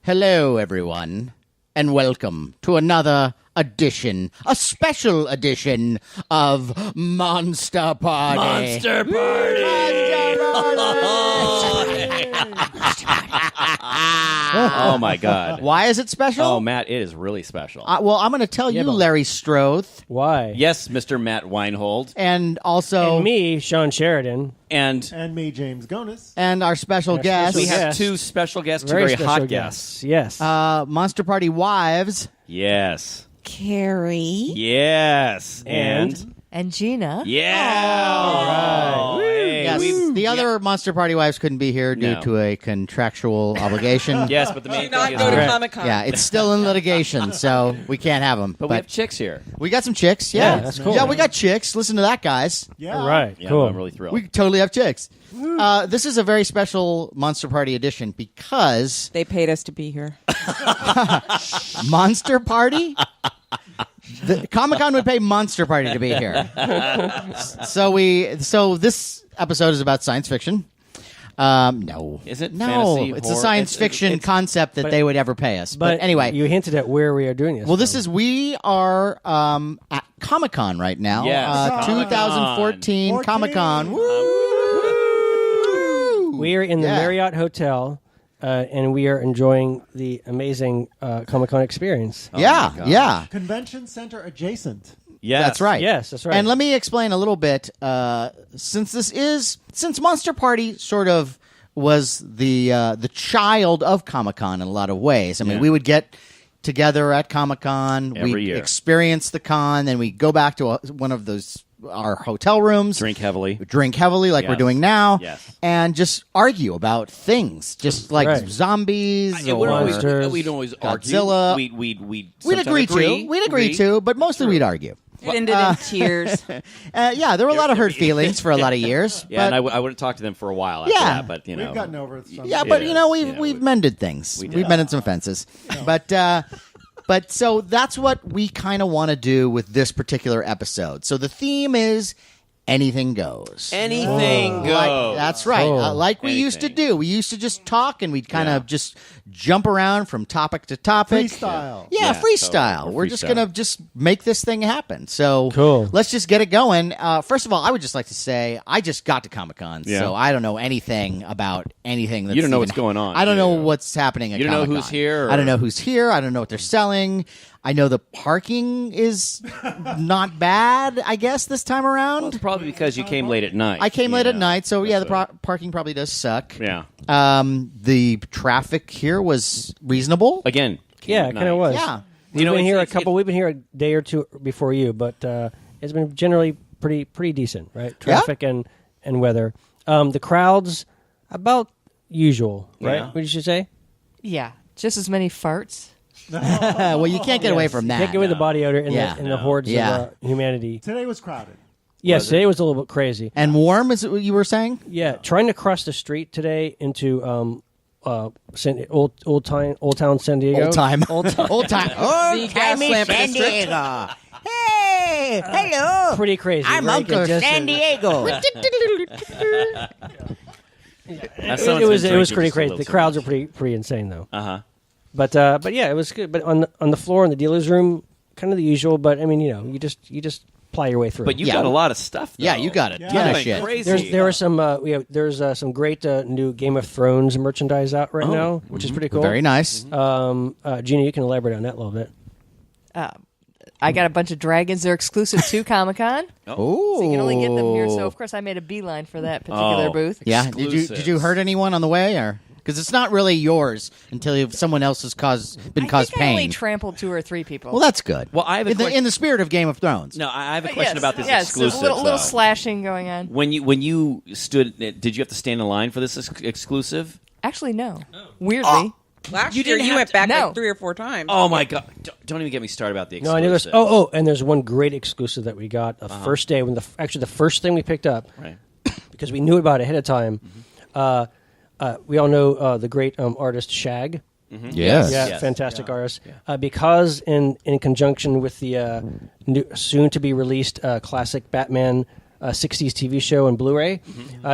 Hello, everyone, and welcome to another edition, a special edition of Monster Party. Monster Party! Oh, my God. Why is it special? Oh, Matt, it is really special. Well, I'm going to tell you, Larry Stroth. Why? Yes, Mr. Matt Weinhold. And also... And me, SHAWN Sheridan. And me, James Gonis. And our special guest. We have two special guests, two very hot guests. Yes. Monster Party wives. Yes. Carrie. Yes. And Gina. Yeah. All right. Hey, Yes, the other Monster Party wives couldn't be here due to a contractual obligation. Yes, but the main Do thing not is... go to Comic-Con. Yeah, it's still in litigation, so we can't have them. But we have chicks here. We got some chicks, Yeah, that's cool. Yeah, we got chicks. Listen to that, guys. Yeah. All right. Yeah, Cool. I'm really thrilled. We totally have chicks. This is a very special Monster Party edition because They paid us to be here. Monster Party? The Comic-Con would pay Monster Party to be here. So this episode is about science fiction. No. Is it No, fantasy, it's a horror? science fiction concept that they would ever pay us. But anyway, you hinted at where we are doing this. well, we are at Comic-Con right now. Yes, 2014 Comic-Con. we are in the Marriott Hotel, and we are enjoying the amazing Comic-Con experience. Yeah. Convention center adjacent. Yes. That's right. Yes, that's right. And let me explain a little bit. Since Monster Party sort of was the child of Comic-Con in a lot of ways. I mean, we would get together at Comic-Con, Every year. Experience the con, then we go back to one of our hotel rooms, Drink heavily like we're doing now, and just argue about things, just like zombies or we'd always argue. Godzilla. We'd agree to, but mostly we'd argue. It ended in tears. Yeah, there were a lot of hurt feelings for a lot of years. Yeah, but, and I wouldn't talk to them for a while after that, but, you know. We've gotten over some. Yeah, but, we've mended things. We've mended some fences. But so that's what we kind of want to do with this particular episode. So the theme is anything goes. Anything goes. That's right. Like we Anything. used to do. We used to just talk and we'd kind of just jump around from topic to topic. Freestyle. Yeah, freestyle. Totally. We're just going to just make this thing happen. So Cool. let's just get it going. First of all, I would just like to say I just got to Comic-Con, Yeah. so I don't know anything about anything. That's You don't know even- what's going on. I don't know Yeah. what's happening at You don't know Comic-Con. who's here, or- I don't know who's here. I don't know what they're selling. I know the parking is not bad, I guess, this time around. Well, it's probably because you came late at night. I came late at night, so yeah, the That's parking probably does suck. Yeah. The traffic here was reasonable. Again. Yeah, it kind of was. Yeah. We've been here it's- We've been here a day or two before you, but it's been generally pretty decent, right? Traffic and weather. The crowds about usual, right? Yeah. What did you say? Yeah. Just as many farts. Well, you can't get away from that. Can't get away with the body odor and, Yeah. the hordes of humanity. Today was crowded. Yes, today was a little bit crazy. And warm, is it what you were saying? Yeah, trying to cross the street today into old town San Diego. Old time. Old time. The gas lamp San district. Diego. Hey, hello. Pretty crazy. I'm right? Uncle Just- San Diego. It was pretty crazy. The crowds are pretty insane though. But yeah, it was good. But on the floor in the dealer's room, kind of the usual. But I mean, you just ply your way through. But you got a lot of stuff, though. Yeah, you got it. Yeah. Ton of Like shit. crazy. There are some there's some great new Game of Thrones merchandise out right now, which is pretty cool. Very nice. Gina, you can elaborate on that a little bit. I got a bunch of dragons. They're exclusive to Comic-Con. Oh. So you can only get them here. So, of course, I made a beeline for that particular booth. Yeah. Exclusives. Did you hurt anyone on the way, or because it's not really yours until someone else has caused I pain? only trampled 2 or 3 people. Well, that's good. Well, I have a in the spirit of Game of Thrones. No, I have a But question yes, about this yes, exclusive. There's a little though. slashing going on. When you stood, did you have to stand in line for this exclusive? Actually, no. Weirdly. Last year, you went back like 3 or 4 times. Oh my God! Don't even get me started about the No, exclusive. I know there's and there's one great exclusive that we got the first day when the first thing we picked up, Right. because we knew about it ahead of time. We all know the great artist Shag. Yes. Yeah, fantastic artist. Because in conjunction with the soon to be released classic Batman '60s TV show and Blu-ray.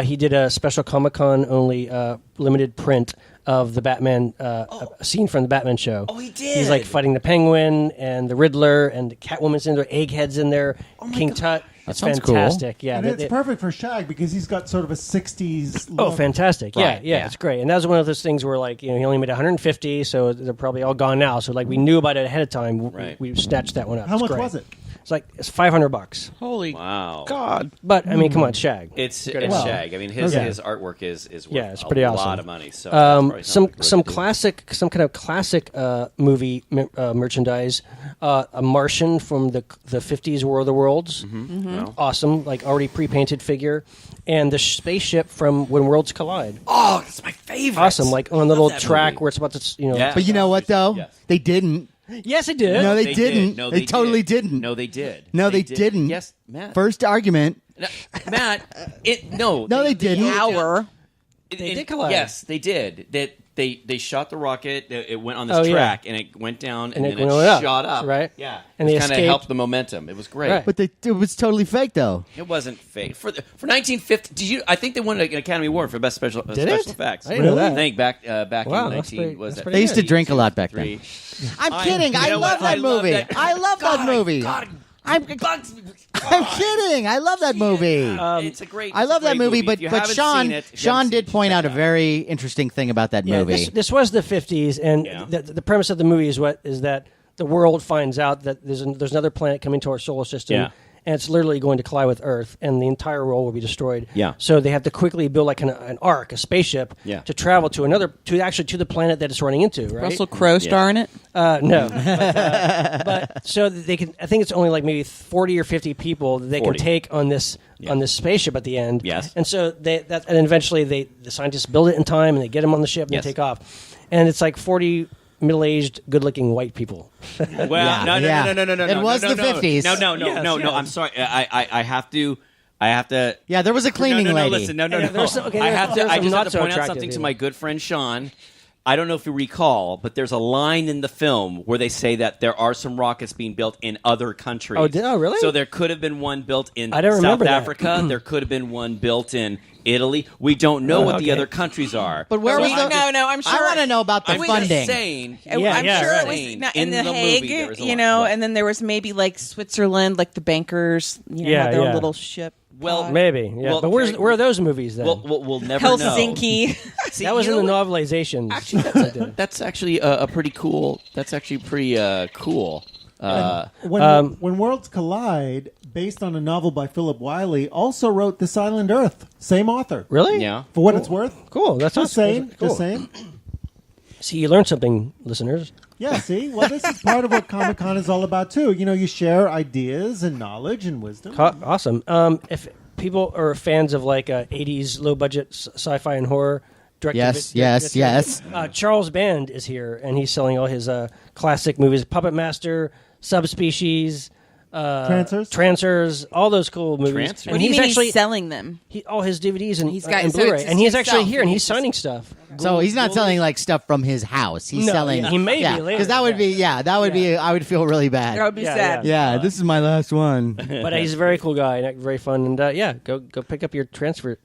He did a special Comic-Con only limited print of the Batman a scene from the Batman show. Oh, he did. He's like fighting the Penguin and the Riddler and the Catwoman's in there. Egghead's in there. King Tut. That It's sounds fantastic. cool. Yeah, And it's perfect for Shag because he's got sort of a 60s look. Oh, fantastic! Right, Yeah, yeah. it's great. And that was one of those things where, like, he only made 150, so they're probably all gone now. So, like, we knew about it ahead of time. Right. We snatched that one up. How It's much great. was it? It's $500. Holy Wow. God. But I mean, come on, Shag. It's Well, Shag. I mean, his okay. his artwork is worth Yeah, it's pretty a awesome. lot of money. So that's probably something some good to do. classic, some kind of classic movie merchandise. A Martian from the 50s War of the Worlds. Awesome, like already pre-painted figure, and the spaceship from When Worlds Collide. Oh, that's my favorite. Awesome, like on the Love little that track movie. where it's about to, Yeah. But you know what, though? Yes. They didn't. Yes, it did. No, they didn't. Did. No, they totally did. didn't. No, they did. No, they didn't. Yes, Matt. First argument. No, Matt. No, they didn't. Hour. They did collide. Yes, they did. They shot the rocket. It went on this Oh, yeah. track, and it went down, and And then it it went up, shot up. right? Yeah, And it they kind of escaped. helped the momentum. It was great. Right. But it was totally fake, though. It wasn't fake for 1950. Did you? I think they won an Academy Award for best special it? effects. I didn't know that. I think back Wow, in that's 19 pretty- was that's that? pretty They used to good. drink a lot back then. 3. I'm kidding. You I know love what? that movie. I love that God, movie. God, I'm bugs me. I'm kidding. I love that movie. It's a great. I love that movie, If you but haven't Sean seen it, if you Sean haven't did seen it, point check out it a very interesting thing about that Yeah, movie. this was the 50s, and the premise of the movie is that the world finds out that there's another planet coming to our solar system, Yeah. and it's literally going to collide with Earth, and the entire world will be destroyed. Yeah. So they have to quickly build like an ark, a spaceship, Yeah. to travel to to the planet that it's running into. Right? Russell Crowe star in it. No, but so that they can. I think it's only like maybe 40 or 50 people that they 40. can take on this spaceship at the end. Yes. and so and eventually the scientists build it in time and they get them on the ship and Yes. they take off, and it's like 40 middle-aged, good-looking white people. Well, Yeah, no. It was the 50s. No. Yes. I'm sorry. I have to. Yeah, there was a cleaning no, lady. Listen, no. There's- okay, I there's- have to. there's I some just not have to so point out attractive something to people. my good friend Sean. I don't know if you recall, but there's a line in the film where they say that there are some rockets being built in other countries. Oh, really? So there could have been one built in I don't South remember that. Africa. There could have been one built in Italy. We don't know what the okay. other countries are. But where So was I'm the? just- No, I'm sure. I want to know about the I'm just funding. saying. Yeah, I'm yeah, sure right. it was Saying, not in in the the Hague, movie, there was a you lot. know, What? and then there was maybe like Switzerland, like the bankers, you know, Yeah, had their yeah. little ship. Well, Maybe, yeah. Well, but where are those movies then? We'll never know. Helsinki. See, that was you in the know what? novelization. Actually, that's actually a pretty cool. That's actually pretty cool. When Worlds Collide, based on a novel by Philip Wiley, also wrote The Silent Earth. Same author. Really? Yeah. For what it's worth. Cool. That's Just saying. Cool. Just saying. See, you learned something, listeners. Yeah, see? Well, this is part of what Comic-Con is all about, too. You know, you share ideas and knowledge and wisdom. Awesome. If people are fans of like 80s low-budget sci-fi and horror, Yes. Charles Band is here, and he's selling all his classic movies: Puppet Master, Subspecies, Trancers, all those cool movies. Trancers? And What do you he's mean actually he's selling them? all his DVDs and, He's got- and so Blu-ray, it's and he's himself, actually here and and he's he's signing stuff. So he's not selling like stuff from his house. He's No, selling. he may be later. because that would be. Yeah, that would be. I would feel really That would bad. be Yeah, sad. Yeah, this is my last one. But he's a very cool guy and very fun. And go pick up your Trancers.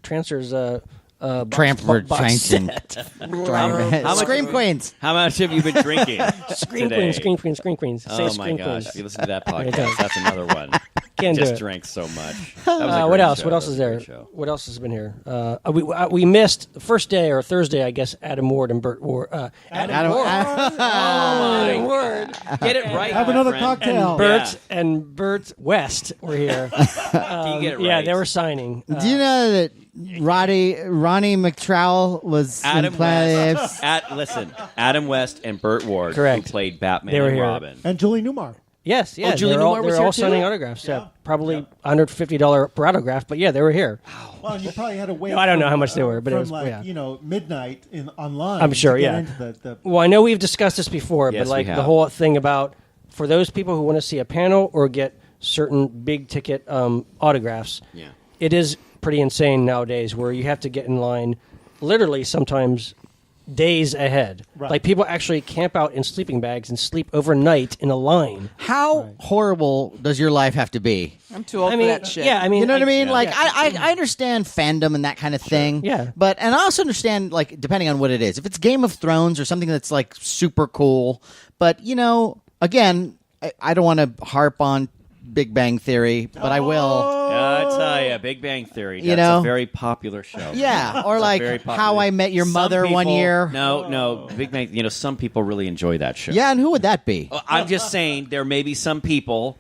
Trampford box Trancing. much- Scream Queens. How much have you been drinking? Scream today? Queens, Scream Queens. Say Oh my Scream gosh! Queens. If you listen to that you go. podcast, that's another one. Can't do Just it. drank so much. That was a What great else? show. What else That was is a there? great show. What else has been here? We missed the first day or Thursday, I guess. Adam Ward and Burt Ward. Adam Ward. Oh my Word. Get it right. Have my another friend. cocktail. Burt West were here. You get it right. Yeah, they were signing. Do you know that Ronnie McTrowell was Adam in Planet Apes? West. Adam West and Burt Ward, Correct. who played Batman They were and here. Robin. And Julie Newmar. Yes, yeah. Julie they were all, Newmar they was were here all too? signing autographs. Yeah, probably $150 per autograph, but yeah, they were here. Well, you probably had to wait. I don't know from, how much they were, but it from was- like yeah. midnight online. I'm sure, to get yeah. into the Well, I know we've discussed this before, Yes, but like we the have. whole thing about for those people who want to see a panel or get certain big ticket autographs, Yeah. it is pretty insane nowadays where you have to get in line literally sometimes days ahead. Right. Like people actually camp out in sleeping bags and sleep overnight in a line. How horrible does your life have to be? I'm too old I mean, for that shit. yeah, I mean, You know what I mean? yeah. Like, I understand fandom and that kind of thing. Yeah. And I also understand, like, depending on what it is. If it's Game of Thrones or something that's, like, super cool. But, again, I don't want to harp on Big Bang Theory, but I will. I tell you, Big Bang Theory. That's a very popular show. Yeah, or like How I Met Your Mother one year. No, Big Bang. Some people really enjoy that show. Yeah, and who would that be? I'm just saying there may be some people.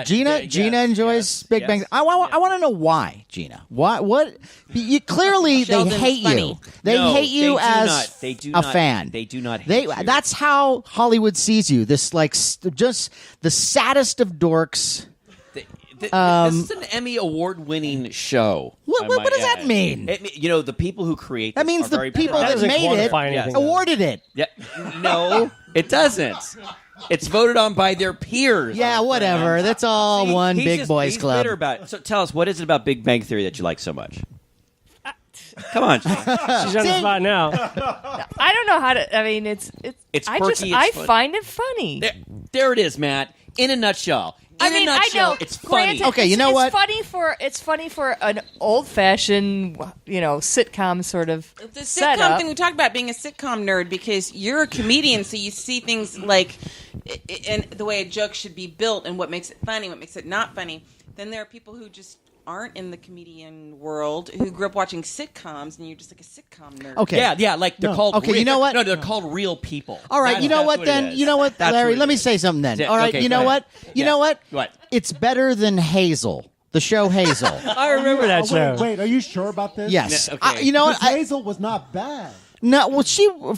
Gina enjoys Big Bang. I want to know why, Gina. What? Clearly, they Sheldon's hate funny. you. They hate you as a fan. They do not hate you. That's how Hollywood sees you. This just the saddest of dorks. This is an Emmy award-winning show. What does that mean? The people who create this That means are the very people that doesn't made it quantify anything, awarded it. Yeah, no, it doesn't. It's voted on by their peers. Yeah, whatever. That's all one big boys he's club. Bitter about it. So tell us, what is it about Big Bang Theory that you like so much? Come on, Gina. She's on the spot now. I don't know how to. I mean, it's. It's I quirky, I it's fun. find it funny. There it is, Matt. In a nutshell. I mean, I know. It's funny. Granted, Okay, you know what? It's funny for an old-fashioned, sitcom sort of The sitcom setup. thing we talked about being a sitcom nerd because you're a comedian, so you see things like and the way a joke should be built and what makes it funny, what makes it not funny. Then there are people who just aren't in the comedian world who grew up watching sitcoms, and you're just like a sitcom nerd. Okay. Yeah, like they're called. Okay, you know what? No, they're called real people. All right, you know That's what it then? is. You know what, That's Larry? it Let me is. say something then. Yeah, All right, okay, you go know ahead. what? You know what? What? It's better than Hazel, the show Hazel. I remember that show. Wait, are you sure about this? Yes. Yeah, okay. You know what? Because Hazel was not bad. No, well, she. No.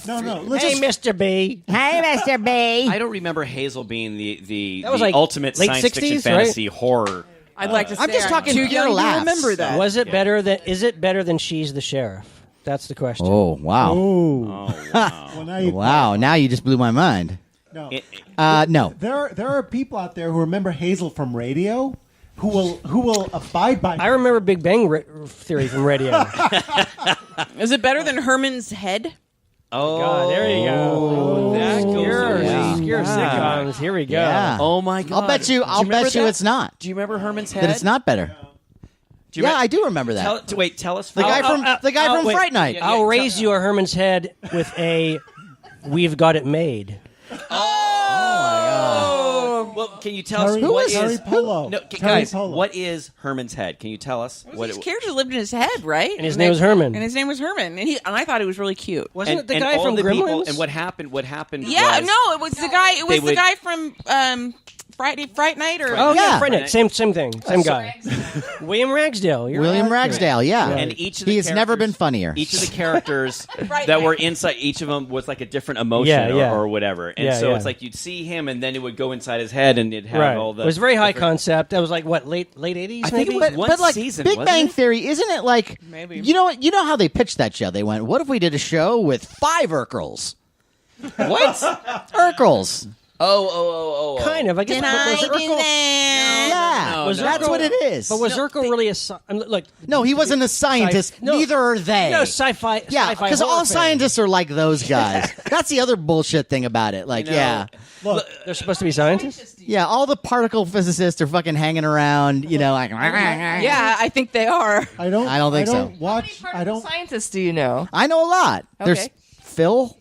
Let's Hey, just, Mr. B. Hey, Mr. B. I don't remember Hazel being the That was like ultimate late science fiction 60s, fantasy horror. I'd like to say I'm just talking too pure young laughs. to remember that. Was it better than? Is it better than She's the Sheriff? That's the question. Oh wow! ooh. Wow. Well, now you, Wow! Now you just blew my mind. No. No. There are people out there who remember Hazel from radio who will abide by. I remember Big Bang Theory from radio. Is it better than Herman's Head? Oh, God, there you go. That goes Obscure way sitcoms. Here we go. Yeah. Oh my God! I'll bet you remember that? it's not. Do you remember Herman's Head? That it's not better. Do you Yeah, remember- I do remember that. Tell us. The guy from wait. Fright Night. Yeah. I'll raise you a Herman's head with a "We've got it made." Well, can you tell Terry, us what Terry is? Polo. No, Terry guys, Polo. what is Herman's Head? Can you tell us what? His character lived in his head, right? And his name was Herman. And his name was Herman. And I thought he was really cute. Wasn't it the and guy all from the people- Gremlins? and what happened? What happened? Yeah, was, no, it was the guy. It was they the would- guy from Fright Night or Oh Yeah. yeah, Friday Night. Same thing. Same guy. William Ragsdale. You're William right. Ragsdale. Yeah. And each of the he has never been characters- funnier. Each of the characters Right, that right. were inside, each of them was like a different emotion Yeah, yeah. or whatever. And Yeah, so yeah. it's like you'd see him, and then it would go inside his head, and it'd have Right. all the. It was very high different- concept. That was like what late 80s. I think it maybe? was but, one but like season, Big wasn't Bang it? Theory, isn't it like Maybe. You know what? You know how they pitched that show? They went, "What if we did a show with 5 Urkels?" What? Urkels. Oh. Kind of. I guess. Did but I was do Urkel, that? Yeah, no, that's no. what it is. but was Urkel really a? Look. No, he wasn't a scientist. No. Neither are they. No, sci-fi. Yeah, sci-fi because horror all fan. scientists are like those guys. That's the other bullshit thing about it. Like, You know, yeah, They're supposed to be scientists. yeah, all the particle physicists are fucking hanging around. You know, like Yeah, I think they are. I don't think so. How many watch. I don't. scientists do you know? I know a lot. There's Okay. Phil.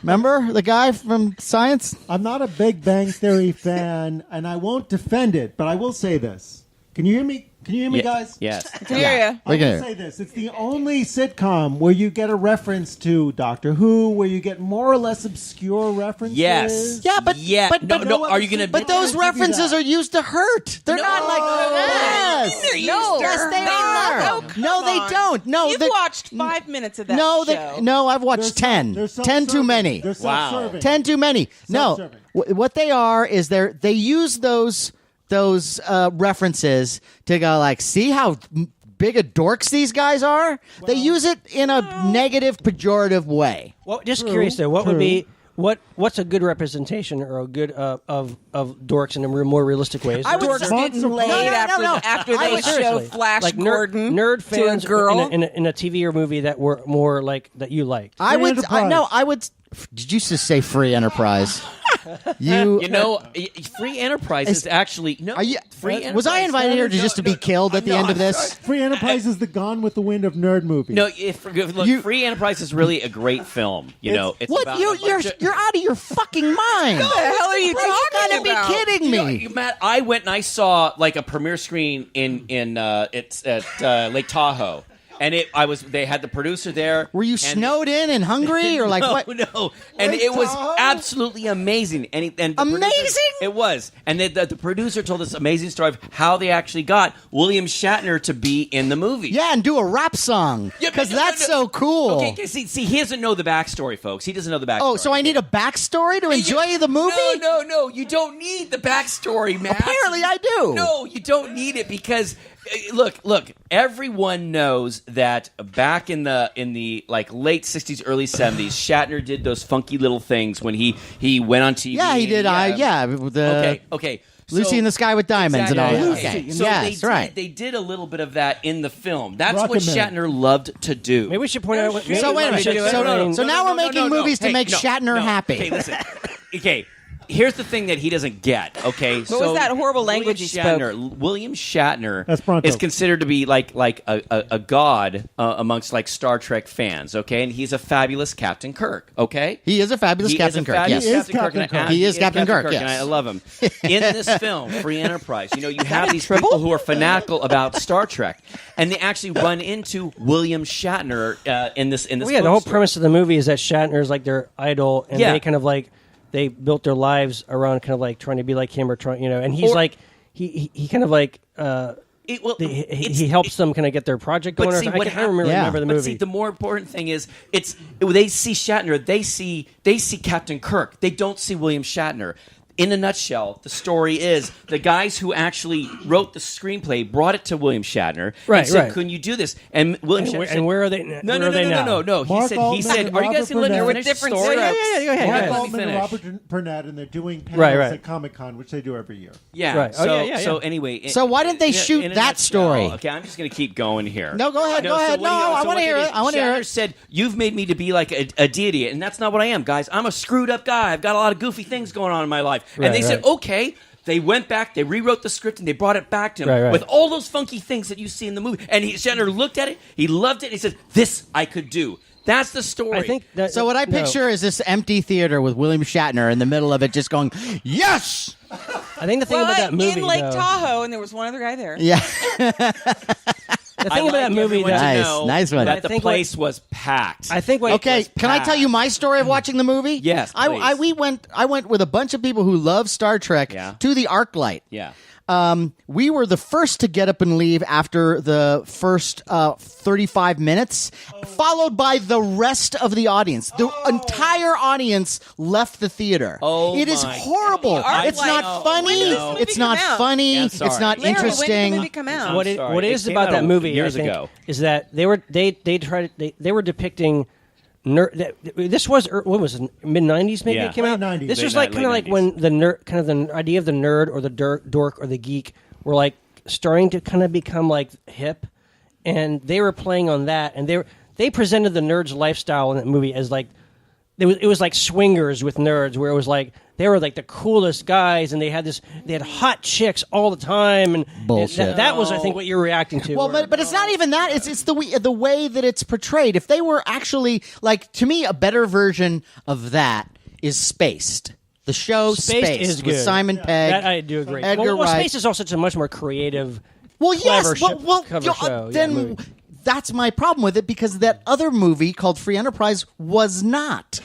Remember the guy from Science? I'm not a Big Bang Theory fan, and I won't defend it. But I will say this. Can you hear me? Can you hear me, guys? Yes. Hear ya. I Look will at say this. It's the only sitcom where you get a reference to Doctor Who, where you get more or less obscure references. Yes. Yeah, but Yeah. but, No, but, no, are you gonna? but those I'll give you references that. are used to hurt. They're not like yes. They're used No. to Yes, hurt. they love are. it. Oh, come No, they on. don't. No, You've they- watched 5 minutes of that No, show. no, I've watched They're 10. they're 10 too many. They're Wow. self-serving. 10 too many. No, Self-serving. what they are is they use those references to go like, see how big of dorks these guys are? They use it in a negative, pejorative way. Well, just curious though, what would be what's a good representation or a good of dorks in a more realistic ways? Dorks getting laid after they show Flash like Gordon nerd fans to a girl in a TV or movie that were more like that you liked. I would. Did you just say Free Enterprise? You know, Free Enterprise is actually no. Was I invited here just to be killed at the end of this? Free Enterprise is the Gone with the Wind of nerd movie. No, Free Enterprise is really a great film. It's what? about You're out of your fucking mind. What the hell are you talking You gotta about? be kidding me, Matt. I went and I saw like a premiere screen in it's at Lake Tahoe. And they had the producer there. Were you snowed in and hungry, or like what? No, and it was absolutely amazing. And amazing? It was. And the producer told this amazing story of how they actually got William Shatner to be in the movie. Yeah, and do a rap song because that's so cool. Okay, see, he doesn't know the backstory, folks. He doesn't know the backstory. Oh, so I need a backstory to enjoy the movie? No, you don't need the backstory, Matt. Apparently, I do. No, you don't need it because. Look. Everyone knows that back in the like late '60s, early '70s, Shatner did those funky little things when he went on TV. Yeah, he did. Okay. Lucy in the Sky with Diamonds and all that. Okay. So yes, right. They did a little bit of that in the film. That's what Rocketman. Shatner loved to do. Maybe we should point out. So wait a minute. So now we're making movies to make Shatner happy. Okay, listen. Okay. Here's the thing that he doesn't get, okay? What was that horrible language he spoke? William Shatner Esperanto. is considered to be like a god amongst like Star Trek fans, okay? And he's a fabulous Captain Kirk, okay? He is a fabulous Captain Kirk. Yes, He is Captain Kirk. He is Captain Kirk. Yes, and I love him. In this film, Free Enterprise, you have these people who are fanatical about Star Trek, and they actually run into William Shatner in this. Well, yeah, the whole premise of the movie is that Shatner is like their idol, and they kind of like. They built their lives around kind of like trying to be like him or trying, and he's like he kind of like he helps them kind of get their project going. I can't remember the movie. But see, the more important thing is they see Shatner, they see Captain Kirk, they don't see William Shatner. In a nutshell, the story is the guys who actually wrote the screenplay brought it to William Shatner and said, "Couldn't you do this?" And William Shatner said, where are they? No. He said, "Are you guys going to let me finish the story?" Yeah, go ahead. Mark Altman and Robert Burnett, and they're doing panels at Comic-Con, which they do every year. Yeah. Right. So anyway, so why didn't they shoot that story? Okay, I'm just going to keep going here. No, go ahead. Go ahead. No, I want to hear it. Shatner said, "You've made me to be like a deity, and that's not what I am, guys. I'm a screwed up guy. I've got a lot of goofy things going on in my life." And they said, "Okay." They went back, they rewrote the script, and they brought it back to him with all those funky things that you see in the movie. And Shatner looked at it, he loved it, and he said, "This I could do." That's the story. I think so what I picture is this empty theater with William Shatner in the middle of it just going, "Yes!" I think the thing about that movie, in Lake Tahoe, and there was one other guy there. Yeah. The thing about that movie, nice one. That the place was packed. I think. Okay, can I tell you my story of watching the movie? Yes, please. I went with a bunch of people who love Star Trek to the ArcLight. Yeah. We were the first to get up and leave after the first 35 minutes, followed by the rest of the audience. The entire audience left the theater. It is horrible. It's not funny. It's not funny. It's not interesting. When did the movie come out? What is about that movie years ago is that they were depicting. This was what was it, mid-90s? Maybe it came out. 90s. This was like kind of like when the nerd, kind of the idea of the nerd or the dork or the geek were like starting to kind of become like hip, and they were playing on that, and they presented the nerd's lifestyle in that movie as like it was like swingers with nerds, where it was like they were like the coolest guys, and they had hot chicks all the time, and bullshit. That was, I think, what you're reacting to. Well, but it's not even that. It's the way that it's portrayed. If they were actually like, to me, a better version of that is Spaced. The show Spaced is good. With Simon Pegg. That I do agree. Edgar Wright. Spaced is also such a much more creative. Well, yes, cover show. Then that's my problem with it, because that other movie called Free Enterprise was not.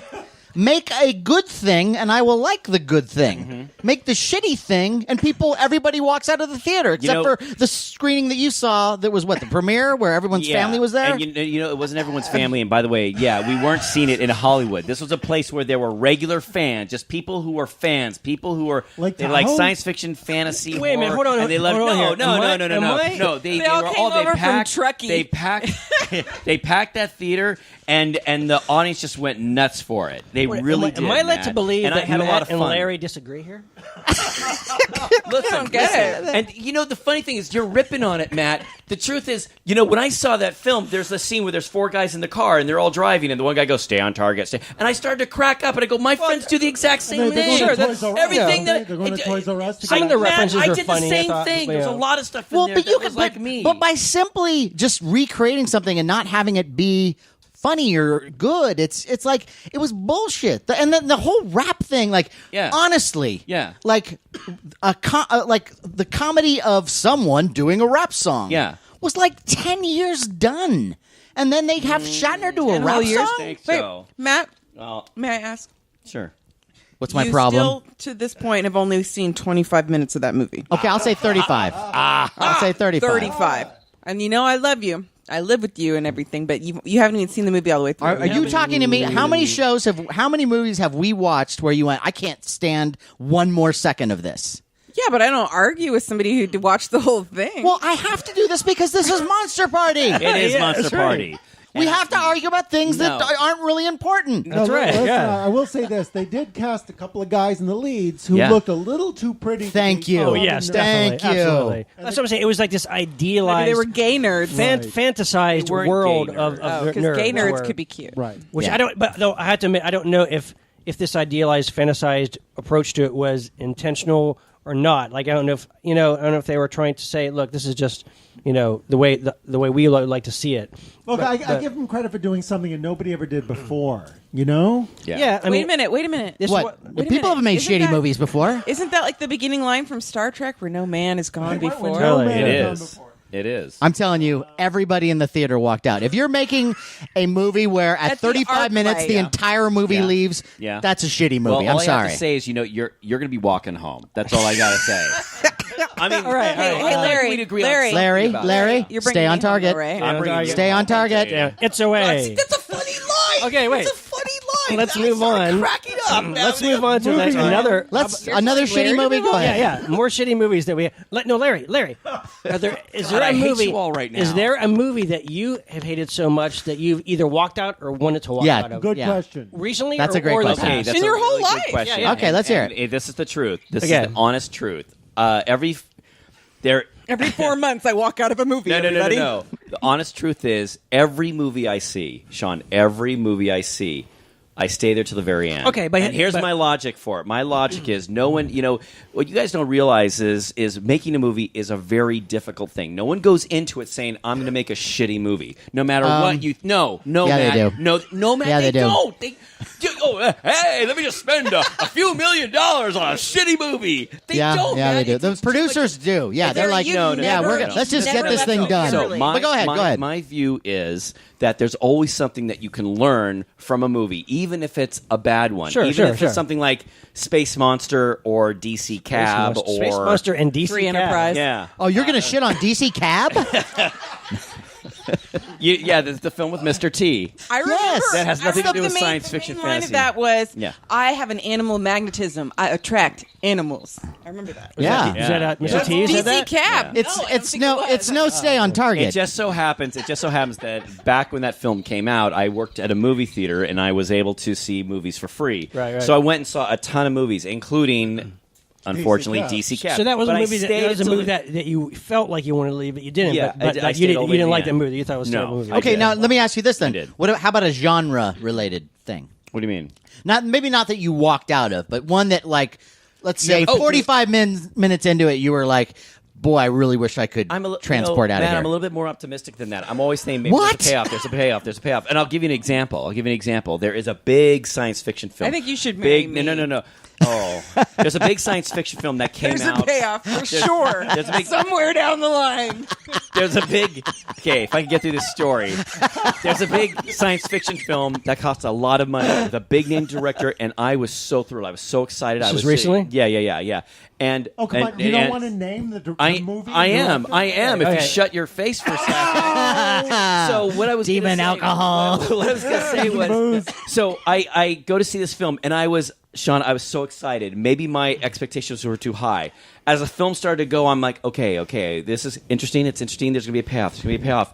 Make a good thing, and I will like the good thing. Mm-hmm. Make the shitty thing, and everybody walks out of the theater, except for the screening that you saw. That was the premiere, where everyone's family was there. And it wasn't everyone's family. And by the way, we weren't seeing it in Hollywood. This was a place where there were regular fans, just people who were fans, people who were they like science fiction, fantasy. Wait a minute, hold on. And they loved no. They all were came all over they packed. from Truckee. They packed that theater, and the audience just went nuts for it. They really did. Am I led Matt. to believe and that I had a lot of Matt fun. and Larry disagree here? Listen, and the funny thing is, you're ripping on it, Matt. The truth is, when I saw that film, there's a scene where there's 4 guys in the car and they're all driving, and the one guy goes, "Stay on target." Stay. And I started to crack up, and I go, "My friends do the exact same thing." Sure, that's everything that they're going to Toys R Us. Some of the references I were did funny. the same thing. There's a lot of stuff in there but that was like me. But by simply just recreating something and not having it be funny or good, it's like it was bullshit. And then the whole rap thing, honestly, like like the comedy of someone doing a rap song, was like 10 years done, and then they have Shatner do a rap song. Wait, Matt, may I ask? Sure. What's my problem? Still, to this point, have only seen 25 minutes of that movie. Okay, I'll say 35. I'll say 35. 35. And I love you. I live with you and everything, but you haven't even seen the movie all the way through. Are you talking to me? How many movies have we watched where you went, I can't stand one more second of this? Yeah, but I don't argue with somebody who watched the whole thing. Well, I have to do this because this is Monster Party. It is Monster Party. We have to argue about things that aren't really important. That's right. Listen, Yeah. I will say this: they did cast a couple of guys in the leads who looked a little too pretty. Thank you. Oh yes, Thank definitely. you. Absolutely. That's what I'm saying. It was like this idealized. Maybe they were gay nerds. Fantasized They weren't world gay of Because nerds. gay nerds where- could be cute. Right. Which Yeah. I don't. But though I have to admit, I don't know if this idealized, fantasized approach to it was intentional or not. Like I don't know if I don't know if they were trying to say, look, this is just the way we like to see it. Look, But- I but- give them credit for doing something that nobody ever did before. Yeah. Yeah. I mean, Wait a minute. This What? Wait a People minute. have made Isn't shitty that- movies before. Isn't that like the beginning line from Star Trek where no man has gone before? Totally, man it had done is. before. It is. I'm telling you, everybody in the theater walked out. If you're making a movie where at That's the 35 art minutes play. the entire movie Yeah. leaves, Yeah. that's a shitty movie. Well, all I'm I sorry. have to say is, you're going to be walking home. That's all I got to say. I mean, All right, Hey, all right. Larry, we'd agree on Larry. something Larry, about Larry, that. You're bringing stay on me home, target. though, right? I'm bringing you Stay on home. target. yeah, it's away. That's a funny line. Okay, wait. That's a funny line. Let's I move started on. cracking up. Let's move on to another. Another shitty movie. Go ahead. Yeah, more shitty movies that we. No, Larry. Is there God, I a hate movie? you all right now. Is there a movie that you have hated so much that you've either walked out or wanted to walk Yeah, out of? Good Yeah. question. Recently, That's or, a great or in the question. Okay, past? that's In a your whole really good life. question. Yeah, yeah. Okay, let's hear And this is the truth. This Again. is the honest truth. Every 4 months I walk out of a movie. No. everybody. The honest truth is, every movie I see, Sean, every movie I see, I stay there till the very end. Okay, but- and here's but- my logic for it. My logic is no one, what you guys don't realize is making a movie is a very difficult thing. No one goes into it saying, I'm going to make a shitty movie. No matter what you... No, yeah, Matt. they do. No, Matt, Yeah, they do. don't. Hey, let me just spend a few $1 million on a shitty movie. They don't, yeah, Matt. they do. It's The just producers do. Yeah, they're like, No. let's just get this thing done. So But go ahead. My view is that there's always something that you can learn from a movie, even if it's a bad one. Sure, even sure, if sure. it's something like Space Monster or DC Cab or Space Monster and DC Free Cab. Enterprise. Yeah, Oh, you're going to shit on DC Cab? the film with Mr. T. I remember. Yes. That has nothing to do with the science main fiction line fantasy. of that was, Yeah. I have an animal magnetism. I attract animals. I remember that. Yeah. Is that Mr. Yeah. T? Is DC that? Cab. It's no stay on target. It just so happens that back when that film came out, I worked at a movie theater and I was able to see movies for free. Right. So I went and saw a ton of movies, including, unfortunately, DC Cab. So that was But a I movie stayed till the- that you felt like you wanted to leave, but you didn't. Yeah, but I you stayed didn't, all the you way to didn't the like the end. movie. You thought it was a No, terrible movie. I Okay, did. now let me ask you this then. I did. How about a genre-related thing? What do you mean? Maybe not that you walked out of, but one that, like, let's say Yeah, oh, 45 minutes into it, you were like, boy, I really wish I could transport out of Matt, here. I'm a little bit more optimistic than that. I'm always saying maybe What? there's a payoff. And I'll give you an example. There is a big science fiction film. I think you should marry me. No. Oh, there's a big science fiction film that came There's out. a payoff for sure. There's a big, Somewhere down the line. there's a big. Okay, if I can get through this story, there's a big science fiction film that costs a lot of money with a big name director, and I was so thrilled. I was so excited. This was recently? Yeah. And Oh, come on. You don't want to name the movie? I am. If Okay. you shut your face for a second. So what I was Demon gonna say, alcohol. What I was going to say was, so I go to see this film, and I was so excited. Maybe my expectations were too high. As the film started to go, I'm like, okay, this is interesting. It's interesting. There's going to be a payoff.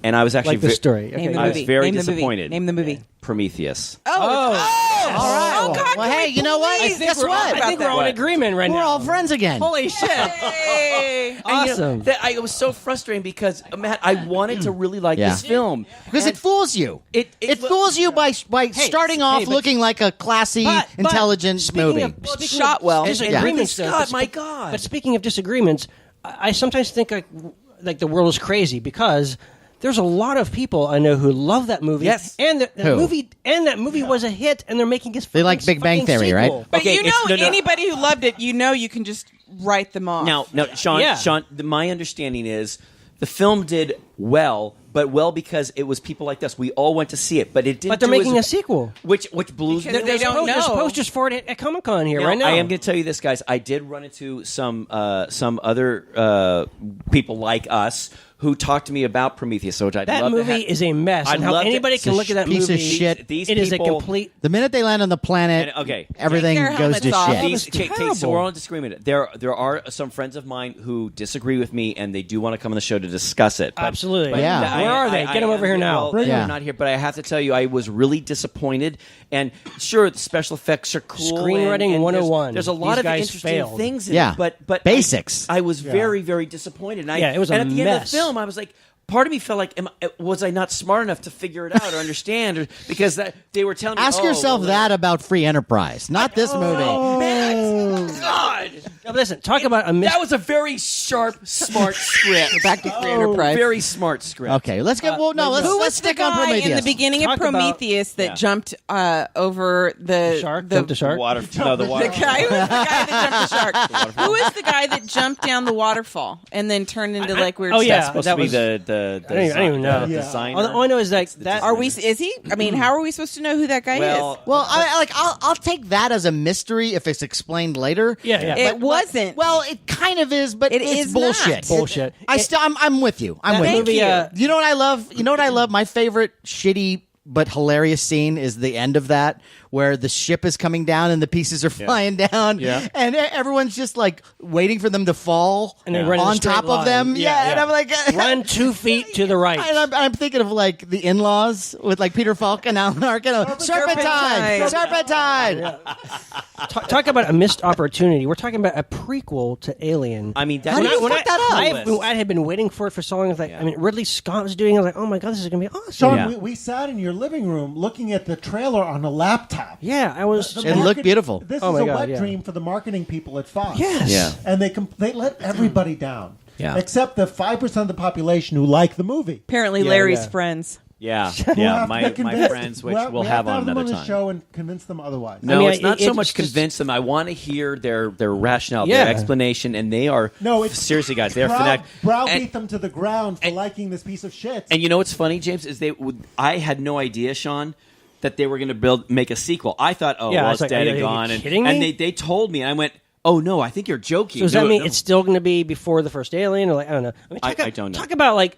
and I was actually Like the story. Okay. Name the I was movie. very Name the movie. disappointed. Name the movie. Prometheus. Oh, all right. Oh, God. Well, hey, you know what? Guess what? I think we're all in agreement right now. We're all friends again. Holy shit! Hey. Awesome. It was so frustrating because Matt, I wanted to really like this film Because it fools you. It fools you by starting off but- looking like a classy, But intelligent movie. Speaking Shot well. of disagreements, Ridley though, Scott, my God. But speaking of disagreements, I sometimes think like the world is crazy because there's a lot of people I know who love that movie. Yes. and that Who? movie was a hit, and they're making his. They like Big Bang fucking Theory, sequel. right? But Okay, you know, it's- no. anybody who loved it, you can just write them off. Now, Sean, Yeah. Sean, my understanding is the film did well, but because it was people like this. We all went to see it, but it didn't. But they're making a sequel. which blew Because me. they don't There's know. posters for it at Comic Con here Now, right now. I am going to tell you this, guys. I did run into some other people like us who talked to me about Prometheus. So That movie is a mess, I'd and how love to- anybody It's can a look at that piece movie. of shit. These It is a people- complete. The minute they land on the planet, And- okay. everything Take their goes to helmets off. shit. These- Okay, so terrible. we're all in disagreement. There are some friends of mine who disagree with me, and they do want to come on the show to discuss it. But- Absolutely. but Yeah. Where are they? Get them over here now. Well, Yeah. they're not here, but I have to tell you, I was really disappointed. And sure, the special effects are cool. Screenwriting and 101. There's a lot These of guys interesting failed. things in Yeah. it, but Basics. I was very, very disappointed. And Yeah, it was a and at the end of mess. the film, I was like. Part of me felt like, was I not smart enough to figure it out or understand? Or, because they were telling me, Ask yourself that about Free Enterprise, not this movie. God, Now, listen, talk about a miss. that was a very sharp, smart script. Back to Free Enterprise. Very smart script. Okay, let's get. Well, no, Who let's was the stick on guy Prometheus. in the beginning Talk of about- Prometheus that jumped over the shark. The, Jumped the shark. Water, no, the water. The guy who was the guy that jumped the shark. Who is the guy that jumped down the waterfall and then turned into like weird? Oh, yeah. That's supposed that to be was- the I don't even know. the Yeah. designer. All I know is that Are we? Is he? I mean, how are we supposed to know who that guy is? Well, I'll take that as a mystery if it's explained later. Yeah, yeah. It wasn't. Well, it kind of is, but It it's is bullshit. not. Bullshit. I'm with you. I'm with Thank you. you. You know what I love? You know what I love? My favorite shitty but hilarious scene is the end of that, where the ship is coming down and the pieces are flying down, and everyone's just like waiting for them to fall And they run in a on straight top of line. them. Yeah, And yeah. I'm like, Run 2 feet to the right. And I'm thinking of like the In-Laws with like Peter Falk and Alan Arkin. Serpentine, Serpentine. Talk about a missed opportunity. We're talking about a prequel to Alien. I mean, How do you fuck that up? I had been waiting for it for so long. I was like, I mean, Ridley Scott was doing it. I was like, oh my God, this is going to be awesome. Sean, Yeah. we sat in your living room looking at the trailer on a laptop. Yeah, I was. The It looked market- beautiful. This Oh is my a God, wet yeah. dream for the marketing people at Fox. Yes. Yeah. And they let everybody down. Yeah. Except the 5% of the population who like the movie. Apparently, Yeah, Larry's yeah. friends. Yeah, We'll yeah. have to My get convinced. friends, which we'll we have to on them another the time. show and convince them otherwise. No, I mean, it's not so it's much just- convince them. I want to hear their rationale, Yeah. their explanation, and they are seriously, guys. They are fanatic. Browbeat them to the ground for liking this piece of shit. And you know what's funny, James, is I had no idea, Sean, that they were going to make a sequel. I thought, Yeah, I well, was it's like, dead are and you gone. kidding And me? they told me, and I went, oh no, I think you're joking. So does No, that mean no. it's still going to be before the first Alien? Or like, I don't know. I don't know. Talk about like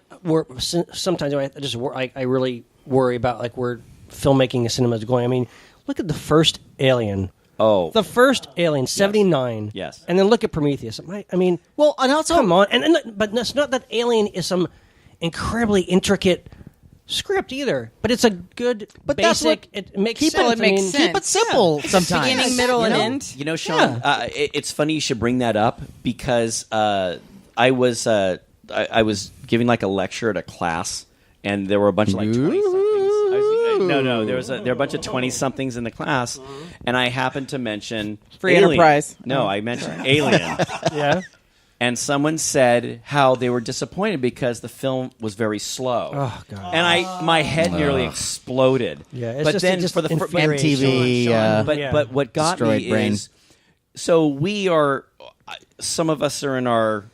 sometimes I really worry about like where filmmaking and cinema is going. I mean, look at the first Alien. Oh, The first Alien, 79. Yes. And then look at Prometheus. I mean, Well, and also, come on. But it's not that Alien is some incredibly intricate script either. But it's a good, But that's basic. what- It makes Keep it- sense. it makes I mean, sense. keep it simple sometimes. Beginning, middle, and You know? end. You know, Sean, it's funny you should bring that up because I was giving like a lecture at a class, and there were a bunch of like 20-somethings. No, there were a bunch of 20-somethings in the class, and I happened to mention Free Alien. Enterprise. No, I mentioned Alien. Yeah. And someone said how they were disappointed because the film was very slow. Oh, God. And my head nearly exploded. Yeah, it's but just- then it just for the infuriates MTV, Sean, but Yeah. but what got Destroyed me brain. is so we are. Some of us are in our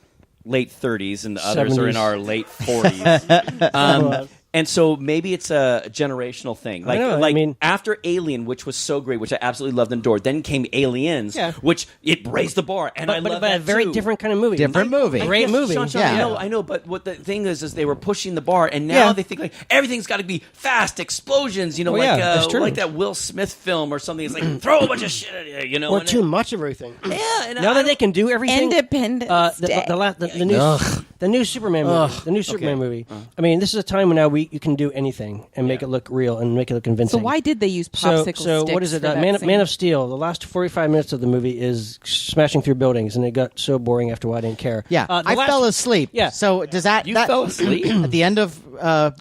late 30s, and the others are in 70s. our late 40s. And so maybe it's a generational thing. Like, know, I mean- after Alien, which was so great, which I absolutely loved and adored, then came Aliens, Yeah. which it raised the bar, and I But love a that very too. different kind of movie. Different movie. Great Yes, movie. Sean, Yeah. I know, but what the thing is they were pushing the bar, and now Yeah. they think like everything's got to be fast explosions, Oh, yeah, that's true. like that Will Smith film or something. It's like throw a bunch of shit at you, you know, Or and too much of everything. Yeah, and Now that they can do everything. Independence Day. The new The new Superman movie. The new Superman movie. I mean, this is a time when now you can do anything and make it look real and make it look convincing. So why did they use popsicle So sticks what is it? for that Man of Steel. The last 45 minutes of the movie is smashing through buildings, and it got so boring after a while I didn't care. Yeah, I fell asleep. Yeah. So does that... You fell asleep? At the end of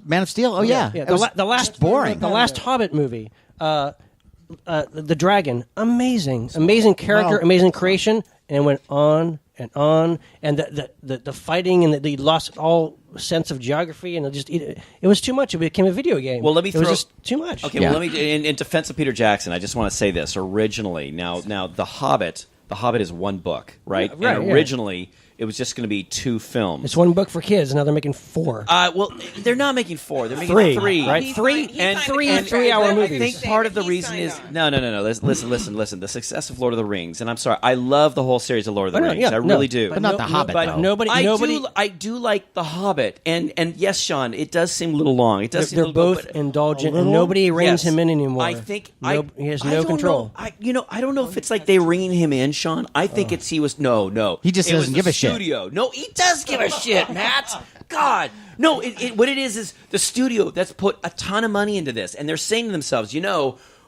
Man of Steel? Oh, yeah. Yeah. It was The last boring. The last Hobbit movie. The dragon, amazing character, amazing creation, and went on and on, and the fighting, and they lost all sense of geography, and it was too much. It became a video game. Well, it was just too much. Okay, well, let me in defense of Peter Jackson, I just want to say this. Originally, now The Hobbit is one book, right? Right, and originally it was just going to be 2 films. It's one book for kids, and now they're making 4. Well, they're not making 4. They're making 3, right? He's Three fine. He's three fine. 3-hour movies. I think part of the reason is no. Listen. The success of Lord of the Rings, and I'm sorry, I love the whole series of Lord of the Rings. I really do. But not The Hobbit, but though. Nobody. I do like The Hobbit, and yes, Sean, it does seem a little long. It does. They're seem a little both but- indulgent, and nobody reins him in anymore. I think he has I no don't control. know. I don't know if it's like they rein him in, Sean. I think he was no. He just It was doesn't the give a shit. studio. No, he does give a shit, Matt. God, no. What it is the studio that's put a ton of money into this, and they're saying to themselves,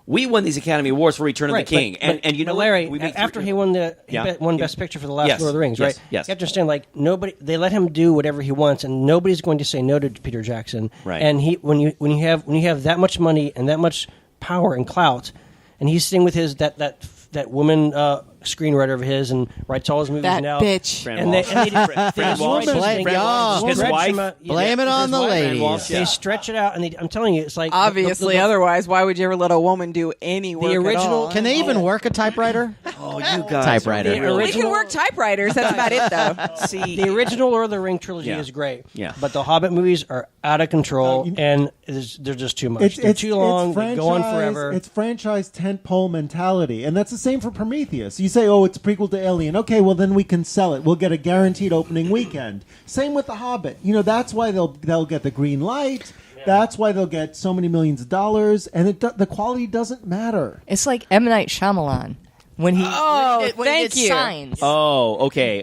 we won these Academy Awards for Return of the King, and you know what? Larry, We made after 3 he won Best Picture for the last Yes. Lord of the Rings, Yes. right? Yes. You have to understand, they let him do whatever he wants, and nobody's going to say no to Peter Jackson. Right. And when you have that much money and that much power and clout, and he's sitting with his that woman screenwriter of his and writes all his movies That now. bitch. Fran And they Fran Walsh. his wife. Blame it on the ladies. They stretch it out, and I'm telling you, it's like Obviously, otherwise, why would you ever let a woman do any work original- at all? Can they even work a typewriter? Oh, you guys. Typewriter. are really- We can work typewriters. That's about it, though. See, the original Lord of the Ring trilogy Yeah. is great. Yeah. But the Hobbit movies are out of control, and they're just too much. They're too long. They go on forever. It's franchise tentpole mentality, and that's the same for Prometheus. You say, "Oh, it's a prequel to Alien." Okay, well then we can sell it. We'll get a guaranteed opening weekend. Same with The Hobbit. That's why they'll get the green light. That's why they'll get so many millions of dollars, and the quality doesn't matter. It's like M. Night Shyamalan. When he when he did Signs. Oh, okay.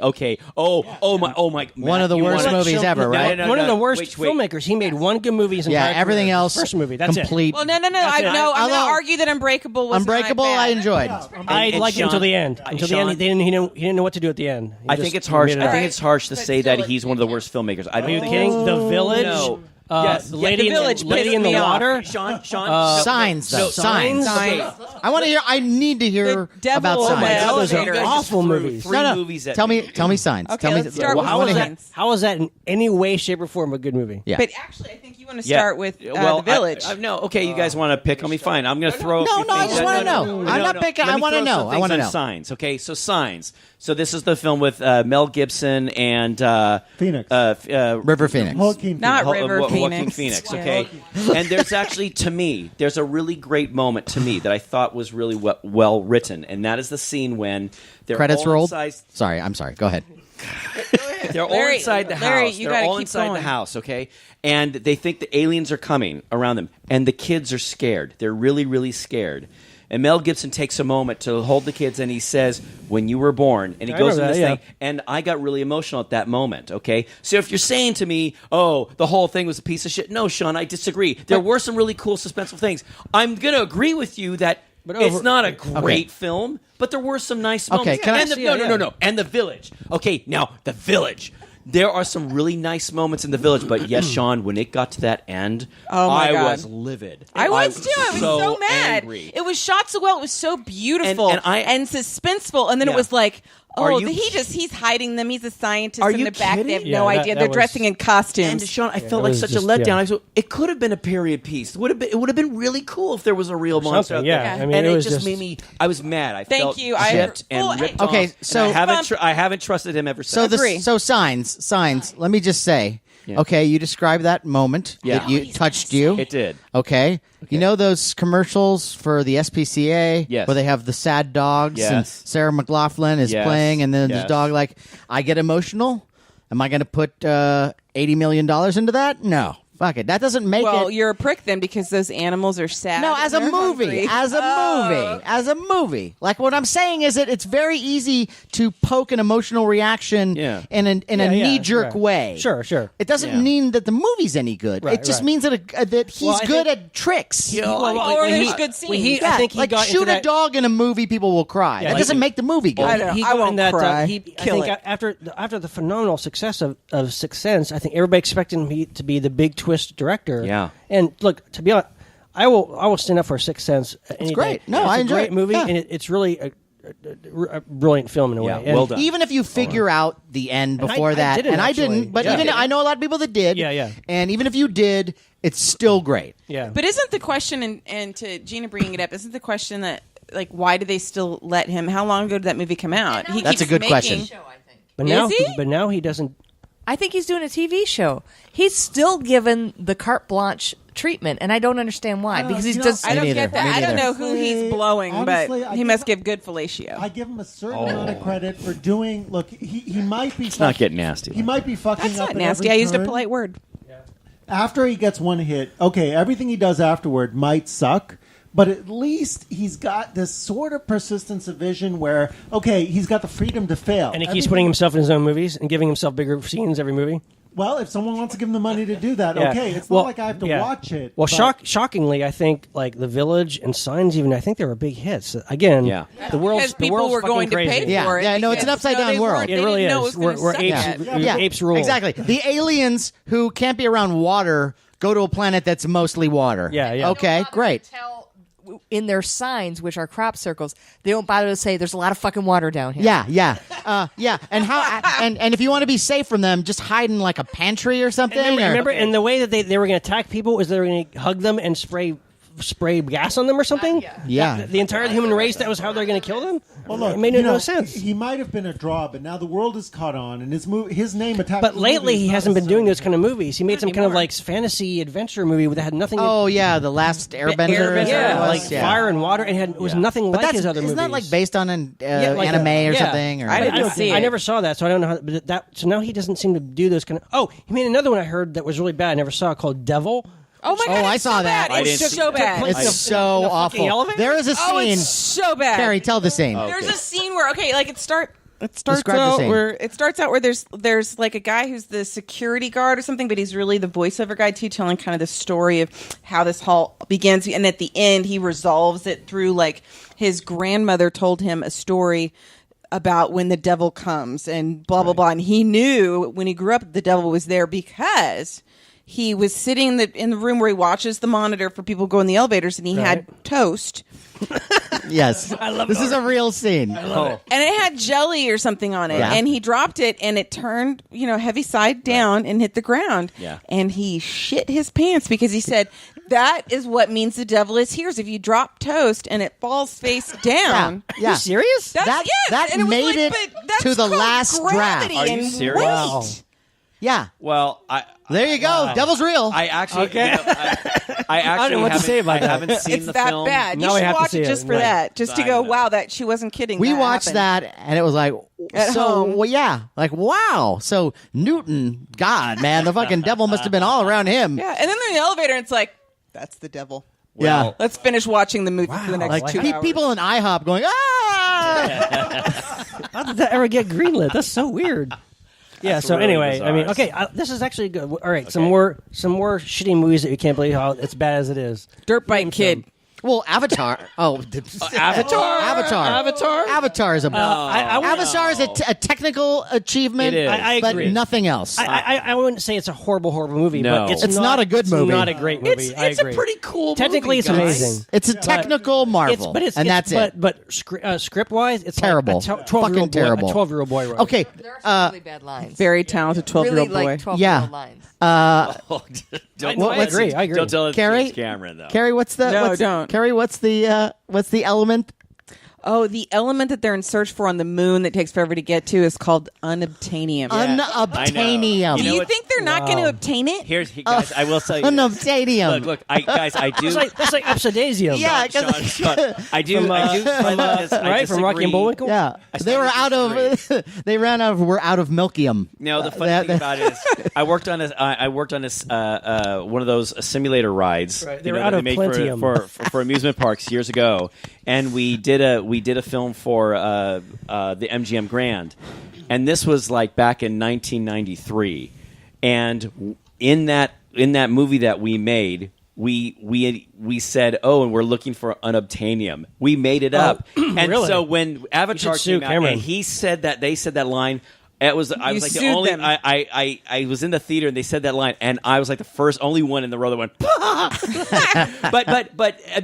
Oh my. One of the worst movies ever, right? One of the worst filmmakers. He made one good movie his entire everything career. else First movie. That's complete. it. Well, no. I'm going to argue that Unbreakable was Unbreakable, not bad. I enjoyed. I liked it Sean- until the end. Until the Sean- end, he didn't know what to do at the end. I think it's harsh. I think it's harsh to But say that still, he's one of the worst filmmakers. I don't Are you think kidding? The Village. No. Yes. Lady, The Village Lady in pissed the me off. Water. Sean. Signs, though. Signs. Signs. I want to hear. I need to hear The Devil about on Signs. the Those are Elevator. awful movies. Three movies at Tell me. me Signs. Okay, tell me. let's start with How I wanna is hear- Signs. how is that in any way, shape, or form a good movie? Yeah. But actually, I think you want to start with The Village. No, okay, you guys want to pick on me? Fine. I'm going to throw. a No, few no, I things just at- wanna know. I'm not picking- Let I me wanna throw know. some I things wanna on know. Signs. Okay, so Signs. So this is the film with Mel Gibson and Phoenix. River Phoenix. Joaquin Not Phoenix. River Joaquin Phoenix. Phoenix. Yeah. Okay, and there's actually, to me, there's a really great moment to me that I thought was really well written, and that is the scene when they're Credits all rolled. inside- Sorry, I'm sorry. Go ahead. They're all Larry, inside the house. Larry, you They're gotta all keep inside going. the house, okay? And they think the aliens are coming around them, and the kids are scared. They're really, really scared. And Mel Gibson takes a moment to hold the kids, and he says, "When you were born," and he I goes into remember this that, thing, and I got really emotional at that moment. Okay, so if you're saying to me, "Oh, the whole thing was a piece of shit," no, Sean, I disagree. There were some really cool, suspenseful things. I'm going to agree with you that it's not a great film, but there were some nice moments. Okay, can I- And no. And The Village. Okay, now The Village. There are some really nice moments in The Village, but yes, Sean, when it got to that end, Oh my I God. was livid. I was too. I was so mad. Angry. It was shot so well. It was so beautiful And and suspenseful. And then Yeah. it was like, Are oh, you- he's hiding them. He's a scientist Are in you the back. kidding? They have Yeah, no that- idea. that They're was- dressing in costumes. And Sean, I felt it like was such just- a letdown. yeah. I said, it could have been a period piece. It would have been really cool if there was a real monster. Something, out there. yeah. I mean, and it it was just just- made me. I was mad. I Thank felt you. I- chipped and well, ripped okay, off. so- And I haven't trusted him ever since. So signs. Let me just say. Yeah. Okay, you described that moment Yeah. that you touched you. It did. Okay. You know those commercials for the SPCA Yes. where they have the sad dogs and Yes. Sarah McLachlan is Yes. playing and then the Yes. dog I get emotional? Am I going to put $80 million into that? No. Fuck it. That doesn't make it. Well, you're a prick then because those animals are sad. No, as a and they're movie, hungry. as a movie. Like what I'm saying is that it's very easy to poke an emotional reaction in a knee-jerk way. Sure. It doesn't mean that the movie's any good. It just means that he's good at tricks. Or there's good scenes. I think he like got shoot into a that, dog in a movie, people will cry. That doesn't make the movie good. I don't know. I won't cry. I think after the phenomenal success of Sixth Sense, I think everybody expected him to be the big twist director. Yeah. And look, to be honest, I will stand up for Sixth Sense. It's great. Day. No, it's I a enjoy great it. movie, Yeah. and it's really a brilliant film in a way. And well done. Even if you figure out the end before I that, didn't, and I actually. didn't, but Yeah. even I know a lot of people that did. Yeah. And even if you did, it's still great. Yeah. But isn't the question, and to Gina bringing it up, isn't the question that, like, why do they still let him? How long ago did that movie come out? He That's keeps a good making- question. But now, Is he? But now he doesn't. I think he's doing a TV show. He's still given the carte blanche treatment, and I don't understand why. Because he's just. I don't neither. get that. Me I don't neither. know who he's blowing, Honestly, but I he give must him- give good fellatio. I give him a certain amount of credit for doing. Look, he might be. not getting nasty. He might be fucking That's up. not at nasty. every I used a turn. polite word. After he gets one hit, okay, everything he does afterward might suck, but at least he's got this sort of persistence of vision where, okay, he's got the freedom to fail. And he keeps putting himself in his own movies and giving himself bigger scenes every movie. Well, if someone wants to give him the money to do that, Yeah. okay. It's Well, not like I have to yeah. watch it. Well, but- shockingly, I think like The Village and Signs, even I think they were big hits. Again, the world's Because people were fucking going to crazy. pay Yeah. for it. Yeah, no, it's an because- upside down they world. weren't- It they really didn't know is. it was gonna We're suck apes. yet. Apes rule. Exactly. The aliens who can't be around water go to a planet that's mostly water. Yeah. Okay, great. In their signs, which are crop circles, they don't bother to say there's a lot of fucking water down here. Yeah. And how? And if you want to be safe from them, just hide in like a pantry or something. Remember, and the way that they were going to attack people was they were going to hug them and spray gas on them or something. Yeah. The entire human race. That was how they're going to kill them. Well, look, it made you no know, sense. He might have been a draw, but now the world is caught on, and his name attached. But to the lately, movie is he not hasn't been doing necessarily- those kind of movies. He made some kind of like fantasy adventure movie that had nothing. Oh yeah, the last Airbender. is yeah, what it like was? Yeah. fire and water. It was nothing But like that's his other isn't movies. that like based on an like anime or yeah. something? Or I didn't see it. I never saw that, so I don't know how. But so now he doesn't seem to do those kind of. Oh, he made another one I heard that was really bad. I never saw called Devil. Oh my god! I it's saw so that. Bad. I It's didn't so see- bad. It's so in a fucking awful. elevator? There is a Oh, scene. it's so bad. Carrie, tell the scene. There's a scene where like it starts Describe the out scene. where there's like a guy who's the security guard or something, but he's really the voiceover guy too, telling kind of the story of how this all begins, and at the end he resolves it through like his grandmother told him a story about when the devil comes and blah blah blah, and he knew when he grew up the devil was there because he was sitting in the room where he watches the monitor for people go in the elevators, and he had toast. Yes, I love this is a real scene. And it had jelly or something on it. Yeah. And he dropped it and it turned, heavy side down and hit the ground. Yeah. And he shit his pants because he said, that is what means the devil is here. Is if you drop toast and it falls face down. Yeah. You serious? That's, That- yes. that and it was made like, it but that's to the called last gravity draft. Are you and serious? weight. Wow. Yeah, Well, there you go. Devil's real. I actually, Okay. I actually know what to say about I that. haven't seen It's the that film. bad. Now You we should have to watch see it it. just for Right. that. Just to I go, know. wow, that she wasn't kidding. We That watched happened. that, and it was like, At so home. well, yeah, like wow. So Newton, God, man, the fucking devil must have been all around him. Yeah. And then they're in the elevator and it's like, that's the devil. Yeah. Let's finish watching the movie for the next Like 2 hours. people in IHOP going, ah! How did that ever get greenlit? That's so weird. Yeah. So really anyway, bizarre. I mean, okay, this is actually good. All right, some more shitty movies that you can't believe how it's bad as it is. Dirt Bike Kid. Well, Avatar. Oh, Avatar is a. Avatar is a technical achievement, It is. I but agree. nothing else. I wouldn't say it's a horrible movie, No. but It's not a good movie. It's not a great movie. I It's a agree. pretty cool Technically, movie, it's guys. amazing. It's a technical marvel, and that's it. But script wise, it's Terrible. Like a Fucking 12-year-old boy, terrible. A 12-year-old boy wrote. Okay, There are some really bad lines. Very talented 12-year-old really boy. like 12-year-old Yeah. lines. Don't I agree. Don't tell it to Carrie? James Cameron though. Carrie, what's the? No, what's, don't. Carrie, what's the element? Oh, the element that they're in search for on the moon that takes forever to get to is called unobtainium. Unobtainium. Do you think they're not going to obtain it? Guys, I will tell you. Unobtainium. Look, I do. That's like absidasium. Yeah, Sean, I do. I from Rocky and Bullwinkle. Yeah, they were out of. They ran out of. We're out of milkium. No, the funny thing about it is, I worked on this one of those simulator rides. Right. They were out of plentium for amusement parks years ago, and we did a film for the MGM Grand, and this was like back in 1993, and in that movie that we made. We said, and we're looking for unobtainium. We made it up, and really? So when Avatar came out, and they said that line. I was like the only. I was in the theater and they said that line, and I was like the only one in the row that went. but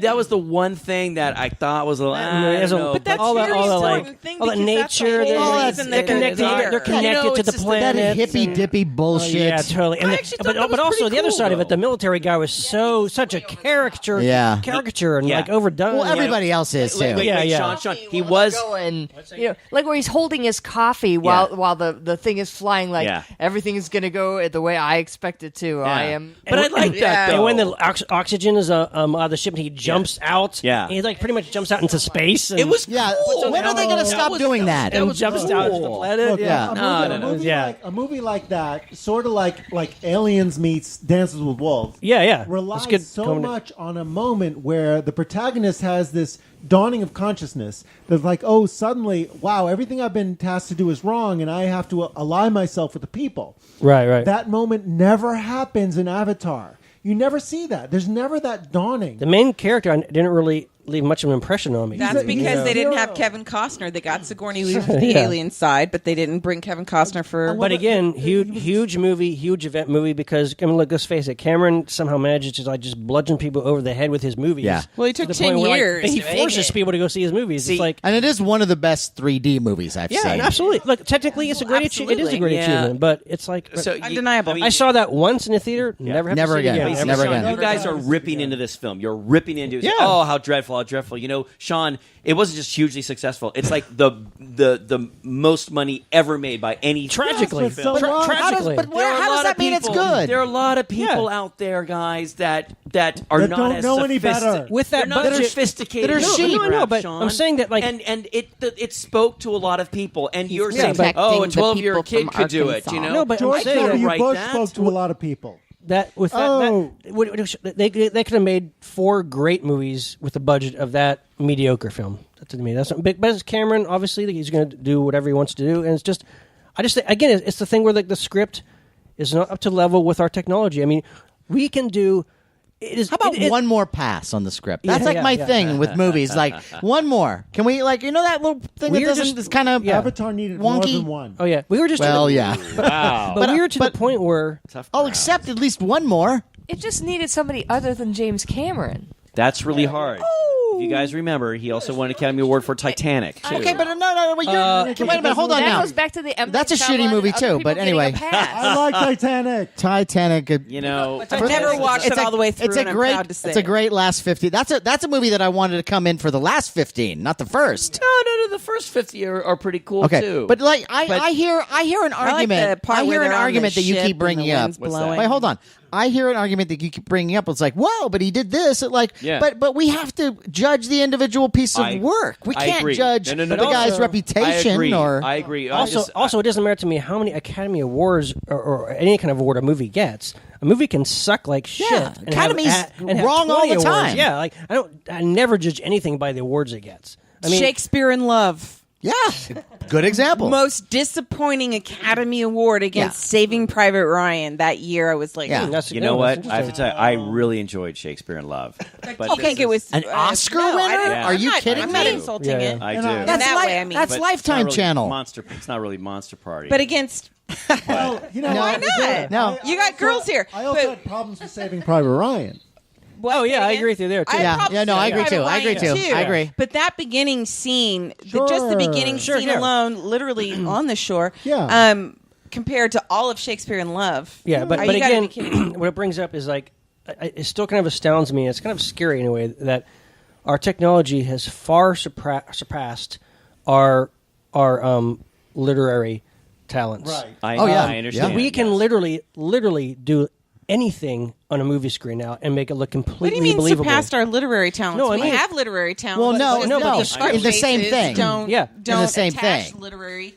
that was the one thing that I thought was a little. But that's all very important like thing all the because that's the nature. whole reason They're connected to the planet. That hippy dippy bullshit. Yeah, totally. And but also the other side of it, the military guy was such a caricature and like overdone. Well, everybody else is too. Sean, he was going, like where he's holding his coffee while the thing is flying, like everything is going to go the way I expect it to. I am, but I like that. And when the oxygen is out of the ship, and he jumps out. Yeah, and he like pretty much jumps out into space. And it was cool. When are they going to stop doing that? And jumps out into the planet. Look, a movie like that, sort of like Aliens meets Dances with Wolves. Yeah. Relies so much on a moment where the protagonist has this dawning of consciousness that's like, suddenly, wow, everything I've been tasked to do is wrong, and I have to ally myself with the people. Right. That moment never happens in Avatar. You never see that. There's never that dawning. The main character didn't really leave much of an impression on me. That's because they didn't have Kevin Costner. They got Sigourney Weaver for the alien side, but they didn't bring Kevin Costner for... But again, huge movie, huge event movie, because, look, let's face it, Cameron somehow manages to just bludgeon people over the head with his movies. Yeah. Well, he took 10 years. He forces people to go see his movies. And it is one of the best 3D movies I've seen. Yeah, absolutely. Look, technically, it's a great achievement. It is a great achievement, but it's like... undeniable. I saw that once in the theater, never again. Never again. You guys are ripping into this film. You're ripping into it. Oh, how dreadful, how dreadful. Sean, it wasn't just hugely successful. It's like the most money ever made by any tragically. film. Tragically. But how does that mean it's good? There are a lot of people out there, guys, that are not don't as know any better. With that not budget, sophisticated. that are sheep. No, but Sean. I'm saying that and it spoke to a lot of people. And you're saying, protecting a the 12-year people kid from could do it. Arkansas. No, but George I'm saying W. right Bush that. spoke to a lot of people. they could have made 4 great movies with the budget of that mediocre film. To me, that's not big. But Cameron, obviously, he's going to do whatever he wants to do, and I just think, again, it's the thing where the script is not up to level with our technology. I mean, we can do. How about one more pass on the script? That's my thing with movies. Like one more. Can we that little thing that doesn't? It's kind of Avatar needed wonky. more than one. Oh yeah, we were just Wow. But we were to the point where I'll accept at least one more. It just needed somebody other than James Cameron. That's really hard. If you guys remember, he also won an Academy Award for Titanic, too. Okay, but no, wait a minute, hold on that now. goes back to the M. That's a Night shitty Shyamalan, movie, other too, people but getting anyway. a pass. I like Titanic. Titanic. I've never watched it all the way through, and I'm proud to say it's a great last 15. That's a movie that I wanted to come in for the last 15, not the first. No, the first 50 are pretty cool, too. But like I hear an argument. I hear an argument that you keep bringing up. Wait, hold on. I hear an argument that you keep bringing up. It's like, whoa, but he did this. But we have to judge the individual piece of work. We can't judge the guy's reputation. I agree. Also, it doesn't matter to me how many Academy Awards or any kind of award a movie gets. A movie can suck like shit. Yeah, and Academy's have wrong all the 20 time. awards. Yeah, I never judge anything by the awards it gets. I mean, Shakespeare in Love. Yeah, good example. Most disappointing Academy Award against Saving Private Ryan that year. I was like, you know what? I have to tell you, I really enjoyed Shakespeare in Love. But I think it was an Oscar no, winner. Yeah. Are you kidding I'm me? not insulting it. I do. That's Lifetime Channel. It's not really Monster Party. But against. Well, why not? No, you got girls here. I also had problems with Saving Private Ryan. Oh yeah, I agree with you there too. I agree too. I agree. But that beginning scene, just the beginning scene alone, literally on the shore, compared to all of Shakespeare in Love. Yeah, but again, what it brings up is it still kind of astounds me. It's kind of scary in a way that our technology has far surpassed our literary talents. Right. I understand. So we can literally do anything on a movie screen now and make it look completely What do you mean believable. surpassed our literary talents? No, I we mean- have literary talent. Well, no, but the script in the same bases thing. Don't, Yeah. don't In the same attach thing. literary.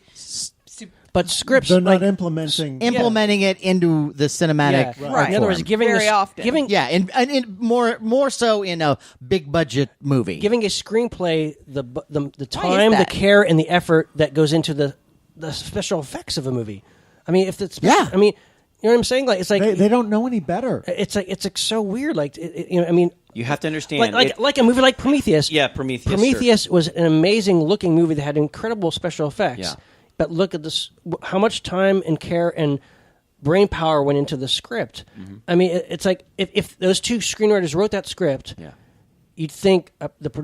But scripts, They're not like, implementing. Implementing it into the cinematic art Right. In other words, form. giving Very often. giving Yeah, and more so in a big budget movie. giving a screenplay the Why time, is the that? care, and the effort that goes into the special effects of a movie. I mean, if it's I mean, you know what I'm saying? Like it's like They don't know any better. it's like so weird. Like you know, I mean, You have to understand. like a movie like Prometheus. Yeah, Prometheus. Prometheus was an amazing looking movie that had incredible special effects. Yeah. But look at this: how much time and care and brain power went into the script. Mm-hmm. I mean, it's like if those two screenwriters wrote that script, you'd think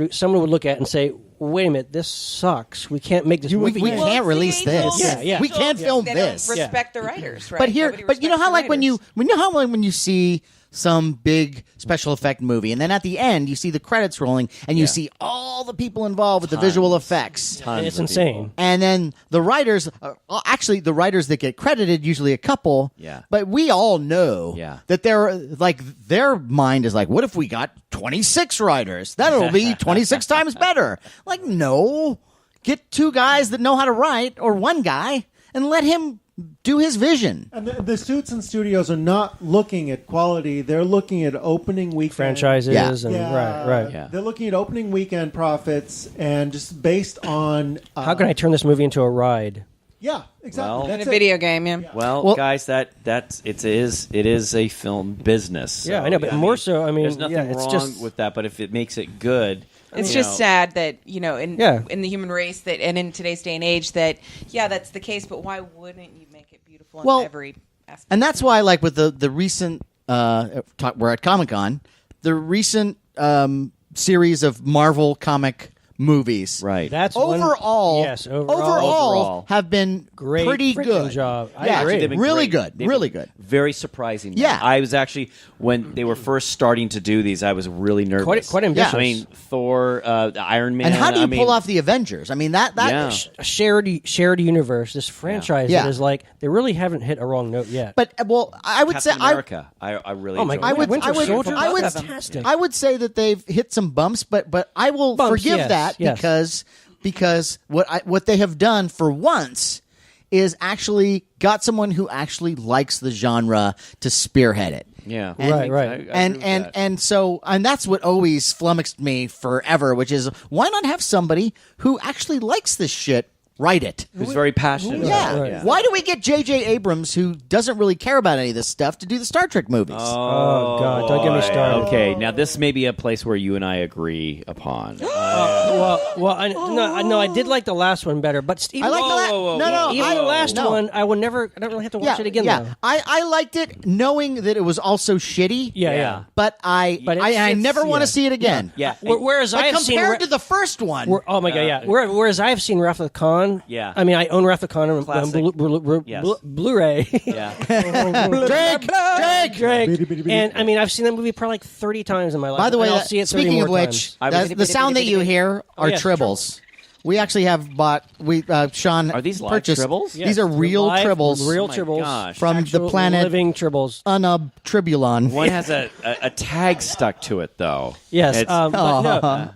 someone would look at it and say, "Wait a minute, this sucks. We can't make this movie." we yet." can't release this. Yeah. We can't film They this. Don't respect the writers, right? But here, Nobody but you know respects how the like when writers. you see some big special effect movie, and then at the end you see the credits rolling, and you see all the people involved with the visual effects. And it's insane. And then the writers, actually, the writers that get credited, usually a couple. Yeah. But we all know that they're like their mind is like, what if we got 26 writers? That'll be 26 times better. Like, no, get two guys that know how to write, or one guy, and let him do his vision. And the suits and studios are not looking at quality; they're looking at opening weekend Franchises and Yeah, right. Yeah. They're looking at opening weekend profits, and just based on How can I turn this movie into a ride? Yeah, exactly. Well- in That's a it. video game, yeah. Well, guys, it is a film business. So, Yeah, I know, but more so, I mean, there's nothing it's wrong just with that. But if it makes it good, It's you just know, sad that, you know, in Yeah. the human race that, and in today's day and age, that that's the case. But why wouldn't you make it beautiful in every aspect? And that's why, like with the recent, we're at Comic-Con, the recent series of Marvel comic movies, right? that's overall, overall have been great pretty freaking good. job. I Yeah, agree. They've been really great. good, really good. Very surprising. Yeah. I was actually, when they were first starting to do these, I was really nervous. Quite ambitious. I mean, Thor, Iron Man. And how do you I mean, pull off the Avengers? I mean, that Yeah. A shared universe, this franchise Yeah. that is like they really haven't hit a wrong note yet. But well, I would Captain say America. I really. Oh my enjoyed God, that. Winter Soldier, I would, fantastic. I would say that they've hit some bumps, but I will Bumps, forgive yes, that yes. because what they have done for once is actually got someone who actually likes the genre to spearhead it. Yeah. And, Right. I agree with and that. so that's what always flummoxed me forever, which is why not have somebody who actually likes this shit write it? Who's very passionate. Yeah. about it. Why do we get J.J. Abrams, who doesn't really care about any of this stuff, to do the Star Trek movies? Oh, God, don't get me started. Okay, now this may be a place where you and I agree upon. I did like the last one better, but even, I like the even the last no. one, I don't really have to watch it again. Yeah, though. I liked it knowing that it was also shitty. Yeah. But I it's- never want to yeah. see it again. Yeah. Whereas I Like have seen compared to the first one. oh my God, yeah. Whereas I have seen Wrath of Khan. Yeah. I mean, I own Wrath of Khan on Classic. Yes. Blu-ray. Yeah. Drake. And I mean, I've seen that movie probably like 30 times in my life. By the way, and I'll see it 30 speaking of more which, times. the sound that you hear are yes, tribbles. We actually have bought. Sean Are these live purchased. tribbles? Yes, These are they're real live, tribbles. real my tribbles gosh. From the Actual planet living tribbles. Tribulon. One has a tag stuck to it, though. Yes, It's- but no.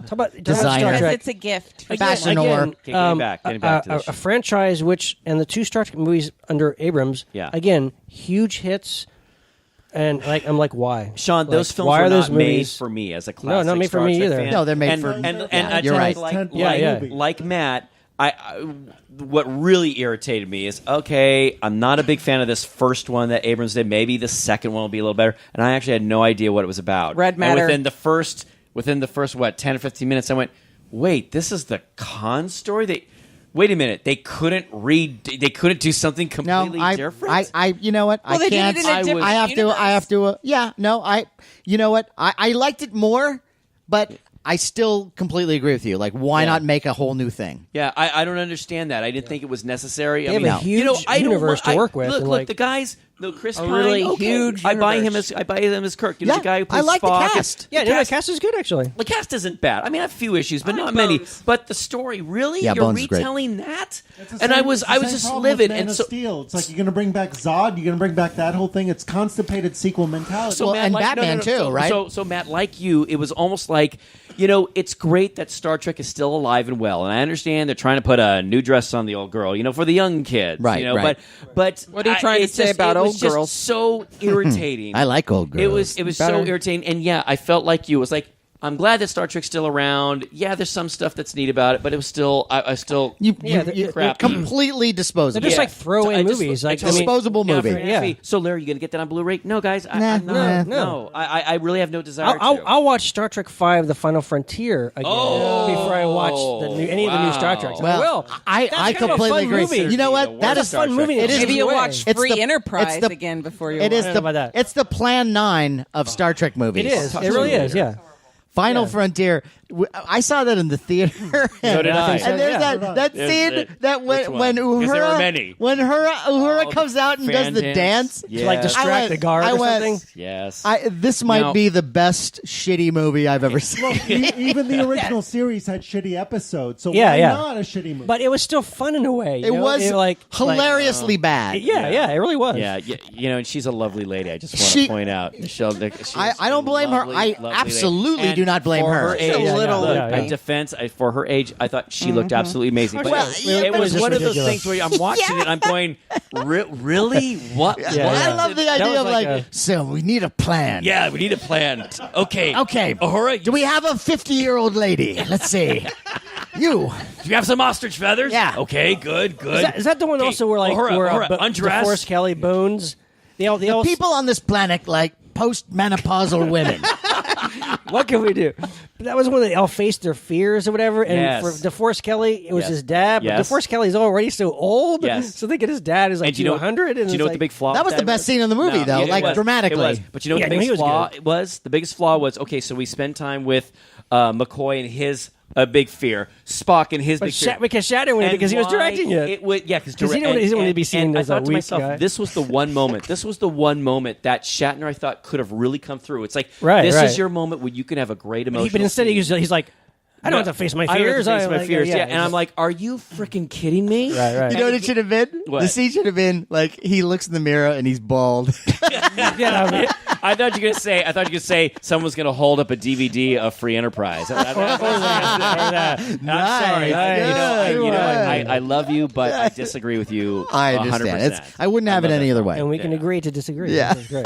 Talk about Designer. Star Because Trek. it's a gift. Fashionor. Okay, getting back to this a franchise and the two Star Trek movies under Abrams. Yeah. Again, huge hits, and I'm like, why? Sean, those Like, films why were are those not made movies for me as a classic not made for Star me Trek either. fan. No, they're made and, for- and Yeah, I you're right. Like Matt, what really irritated me is, okay, I'm not a big fan of this first one that Abrams did. Maybe the second one will be a little better. And I actually had no idea what it was about. Red Matter. And within the first 10 or 15 minutes, I went, wait, this is the Khan story? Wait a minute, they couldn't do something No, completely different? you know what? Well, I they did can't. it in a different I have to. You know what? I liked it more, but I still completely agree with you. Like, why not make a whole new thing? Yeah, I don't understand that. I didn't think it was necessary. They have a huge universe to work with, and Look, like- the guys No, Chris A Pine, really okay. huge I buy him universe. as Kirk. You know, Yeah, the guy who plays I like the Spock. cast. Yeah, the cast is good actually. The cast isn't bad. I mean, I have a few issues, but I like not many. Bones. But the story, really, Yeah, you're Bones is great. retelling that, It's the and same- I was it's the same just problem livid. with Man And of so, Steel. It's like you're going to bring back Zod. You're going to bring back that whole thing. It's constipated sequel mentality. Well, and Batman too, right? So Matt, like you, it was almost like, you know, it's great that Star Trek is still alive and well, and I understand they're trying to put a new dress on the old girl, you know, for the young kids, Right, You know, right. but What are you trying to say about old girls? So irritating. I like old girls. It was Better. so irritating, and yeah, I felt like you. It was like, I'm glad that Star Trek's still around. Yeah, there's some stuff that's neat about it, but it was still, I still, You're crap. completely disposable. They're just like throwaway So I just- movies. I Like just- disposable Yeah, movie. for Yeah. Anthony, so Larry, you gonna get that on Blu-ray? No, guys, I'm Nah, not. nah. No, I really have no desire to. I'll watch Star Trek V: The Final Frontier again before I watch any of the new Star Treks. Well, I will. I That's kind of a completely fun agree. movie. You know what? That is a fun movie. It is Maybe you'll way. watch It's Free the- Enterprise it's the- again before you It watch is I don't know about that. It's the Plan 9 of Star Trek movies. It is. It really is. Yeah. Final Yeah. Frontier. I saw that in the theater. So did I. And there's Yeah. that There's scene it. that Which when one? 'Cause there were Uhura many. when Uhura comes out and does the Fan dance. dance. To like distract the guard or something. Yes. This might Now- be the best shitty movie I've ever seen. Even the original series had shitty episodes, so Yeah, why yeah. not a shitty movie? But it was still fun in a way. you It know? was like hilariously bad. Yeah, it really was. Yeah, you know, and she's a lovely lady. I just want She- to point out. I don't blame her. I absolutely do not blame her. Age, She's a little look, yeah, yeah. in defense, for her age, I thought she looked absolutely amazing. But Well, yeah, it but was it's one of just those things where I'm watching it, I'm going, really? What? Yeah, what? yeah. I love the That idea was of like like, a- so we need a plan. Yeah, we need a plan. Okay. Okay. Uhura, Do we have a 50-year-old lady? Let's see. You. do you have some ostrich feathers? Yeah. Okay, good. Is that the one Okay, also where like Uhura, undress. DeForest Kelly Bones? They all People on this planet like post-menopausal women. What can we do? But that was when they all faced their fears or whatever. And Yes. for DeForest Kelly, it was Yes. his dad. But Yes. DeForest Kelly's already so old. Yes. So they get his dad is like And do you know 100. And do you know it's what the like, big flaw? That was the best scene in the movie, though, it like, was. dramatically. It was. But you know what Yeah, the no, he biggest was flaw good. was? The biggest flaw was, okay, so we spend time with McCoy and his big fear, Spock and his But big fear. because Shatner went And because he was why directing it. It would, yeah, because he didn't want to be seen and as I a thought to weak myself, guy. this was the one moment. This was the one moment that Shatner I thought could have really come through. It's like, Right, this right. is your moment where you can have a great emotional. But instead scene. he's like, I don't have to face my fears. I don't have to face my like, fears. Yeah, yeah, and I'm like, are you freaking kidding me? Right. You know what it should have been? What? The scene should have been like he looks in the mirror and he's bald. Yeah, I mean, I thought you were gonna say someone's gonna hold up a DVD of Free Enterprise. I'm sorry. I love you, but I disagree with you. I understand. 100%. I wouldn't have it any other way. and we can agree to disagree. Yeah. That's great.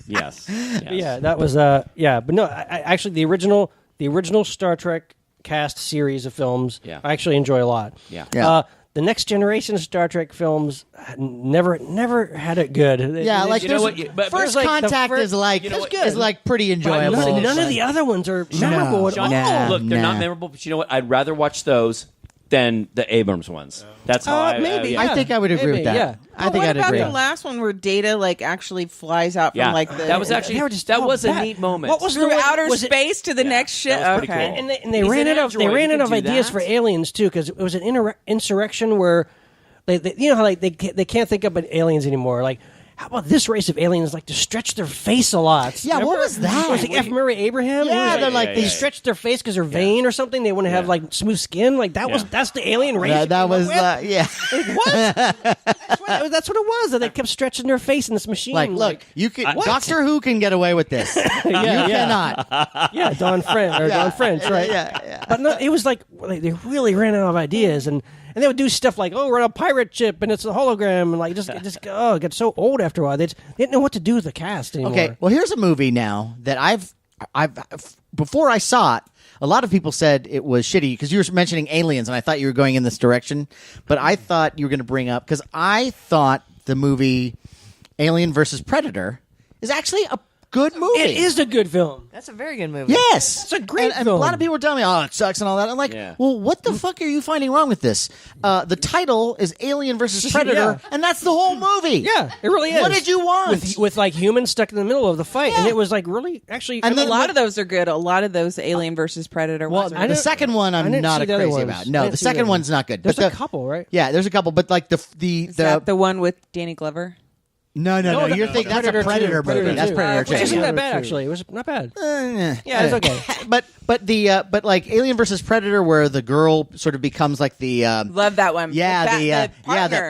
Yes. But yeah, that was but no, actually the original Star Trek cast series of films, Yeah. I actually enjoy a lot. Yeah. Yeah. The next generation Star Trek films never had it good. Yeah, like You know there's- what? But- First like the Contact first- is like you know what? is like pretty enjoyable. none of the other ones are memorable at Sean, all. look, they're not Nah. memorable, but you know what? I'd rather watch those than the Abrams ones. That's how Maybe. yeah. I think I would agree Maybe, with that. yeah. I But think what I'd about agree. the last one where Data like actually flies out from Yeah. like the That was actually They were just that all was a bad. neat moment. What was through the one- outer was it- space to the next ship? that was pretty Okay. cool. And they He's ran an out of android. He can of do ideas that. for aliens too, because it was an insurrection where they you know how like they can't think up aliens anymore. Like, how about this race of aliens like to stretch their face a lot? Yeah, what Remember? was that? Was it F. Murray Abraham? Yeah, It was they're like they yeah. stretched their face because they're vain or something. They want to have like smooth skin. Like that was Yeah. that's the alien race. That you was came up with? yeah. What? That's what it was. That they kept stretching their face in this machine. Like, look, you can What? Doctor Who can get away with this. You cannot. yeah, Don French, right? Yeah. But no, it was like they really ran out of ideas, and they would do stuff like, oh, we're on a pirate ship and it's a hologram, and like just it gets so old after a while. They didn't know what to do with the cast anymore. Okay, well, here's a movie now that I've before I saw it, a lot of people said it was shitty because you were mentioning aliens, and I thought you were going in this direction. But I thought you were going to bring up because I thought the movie Alien versus Predator is actually a good movie. It is a good film. That's a very good movie. Yes, It's a great and film. a lot of people were telling me, "Oh, it sucks" and all that. I'm like, Yeah. "Well, what the fuck are you finding wrong with this?" The title is Alien versus Predator, Yeah. and that's the whole movie. Yeah, it really is. What did you want? with like humans stuck in the middle of the fight, and Yeah. it was like really actually. And A then lot of those are good. A lot of those Alien versus Predator Well, ones are I the good. didn't- second one I I'm didn't not see the other crazy ones. about. I No, didn't the see the second other one's not good. There's But a couple, right? Yeah, there's a couple, but like Is that the one with Danny Glover? No. You're thinking that's a Predator movie. That's Predator 2. Which isn't that bad, actually. It was not bad. Yeah, it's okay. but like Alien versus Predator, where the girl sort of becomes like the love that one. the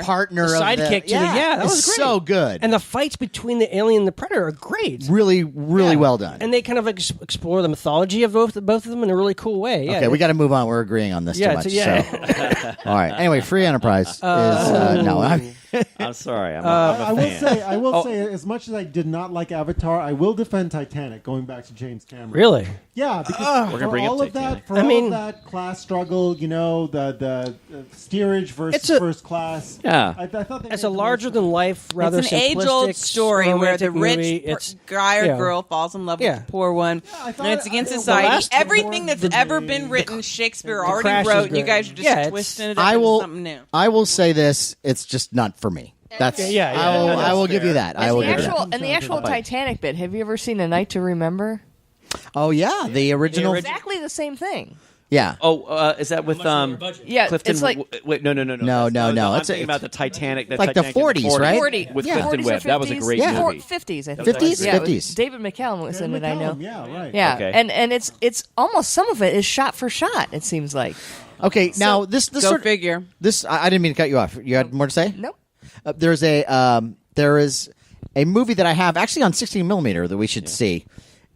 partner, the of sidekick. That was great. So good. And the fights between the alien and the Predator are great. Really well done. And they kind of explore the mythology of both of them in a really cool way. Yeah, okay, we got to move on. We're agreeing on this too much. So. All right. Anyway, Free Enterprise is no. I'm sorry. I will say, as much as I did not like Avatar, I will defend Titanic. Going back to James Cameron. Really? Yeah, because we're gonna bring all up of that, Titanic. all of that class struggle, the steerage versus first class. Yeah, I thought it's a larger than life, rather it's an age-old story where the rich guy or girl falls in love with the poor one. And it's against society. Everything that's ever been written, Shakespeare already wrote, and you guys are just twisting it up into something new. I will say this: it's just not for me. That's I will give you that. I will give you that. And the actual Titanic bit. Have you ever seen A Night to Remember? Oh yeah, the original. Exactly the same thing. Yeah. Oh, is that with Yeah, Clifton? it's like wait, no. I'm thinking about the Titanic. Like the 40s, right? 40 with yeah. Clifton 40s Webb. That was a great movie. 50s, I think. 50s, Yeah, 50s. David McCallum was in it. I know. Yeah, right. Yeah, Okay. and it's almost some of it is shot for shot. It seems like. Okay, now this Go figure. This I didn't mean to cut you off. You had more to say? Nope. There is a movie that I have actually on 16mm that we should see.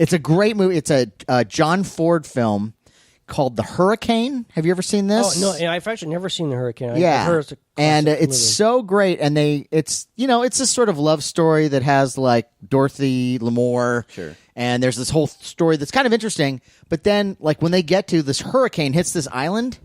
It's a great movie. It's a John Ford film called The Hurricane. Have you ever seen this? Oh no, I've actually never seen The Hurricane. Yeah, I've heard it's a and it's movie. so great. And it's this sort of love story that has like Dorothy Lamour. Sure. And there's this whole story that's kind of interesting. But then, like when they get to this hurricane hits this island.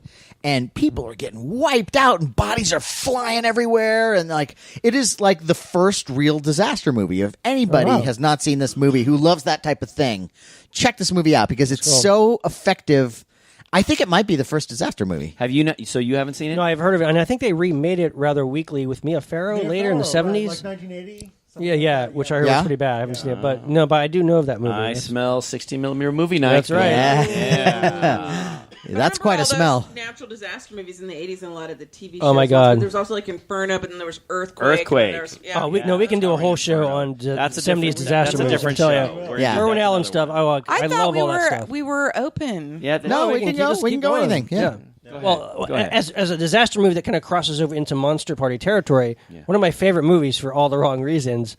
And people are getting wiped out, and bodies are flying everywhere, and like it is like the first real disaster movie. If anybody has not seen this movie, who loves that type of thing, check this movie out because it's so effective. I think it might be the first disaster movie. Have you not? So you haven't seen it? No, I've heard of it, and I think they remade it rather weakly with Mia Farrow later in the 70s. Like 1980. Yeah, which I heard was pretty bad. I haven't seen it, but I do know of that movie. I smell 16mm movie night. That's right. Yeah. That's quite a smell. Natural disaster movies in the 80s and a lot of the TV shows. Oh my God! There was also like Inferno, but then there was Earthquake. We can do a whole show on the 70s disaster movies. That's a different show. Yeah. Irwin Allen stuff. I love all that stuff. We were open. Yeah. No, we can go anything. Yeah. Well, as a disaster movie that kind of crosses over into Monster Party territory, one of my favorite movies for all the wrong reasons,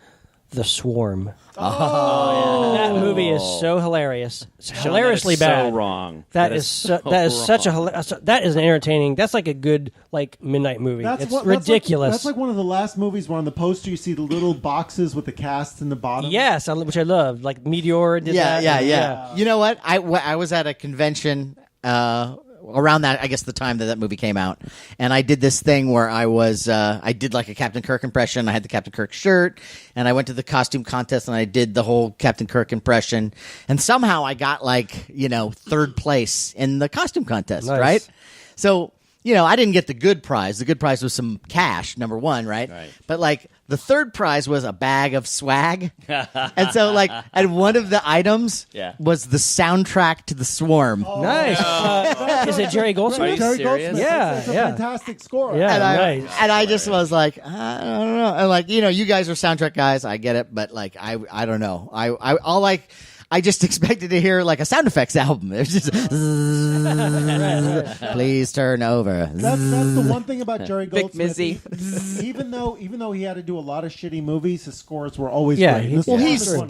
The Swarm. That movie is so hilarious. It's hilariously bad. So wrong. That is such a that is an entertaining. That's like a good midnight movie. It's ridiculous. That's like one of the last movies where on the poster you see the little boxes with the casts in the bottom. Yes, which I love. Like Meteor did that. Yeah. You know what? I was at a convention around that, I guess, the time that movie came out, and I did this thing where I did like a Captain Kirk impression. I had the Captain Kirk shirt, and I went to the costume contest, and I did the whole Captain Kirk impression, and somehow I got third place in the costume contest, right? So, I didn't get the good prize. The good prize was some cash, number one, right? But the third prize was a bag of swag. And so and one of the items was the soundtrack to The Swarm. Nice. Is it Jerry Goldsmith? Are you Jerry serious? Goldsmith. Yeah, It's a fantastic score. Yeah, And I just was like, I don't know. And you guys are soundtrack guys. I get it. But I don't know. I just expected to hear a sound effects album. It's just please turn over. That's the one thing about Jerry Goldsmith. Even though he had to do a lot of shitty movies, his scores were always great.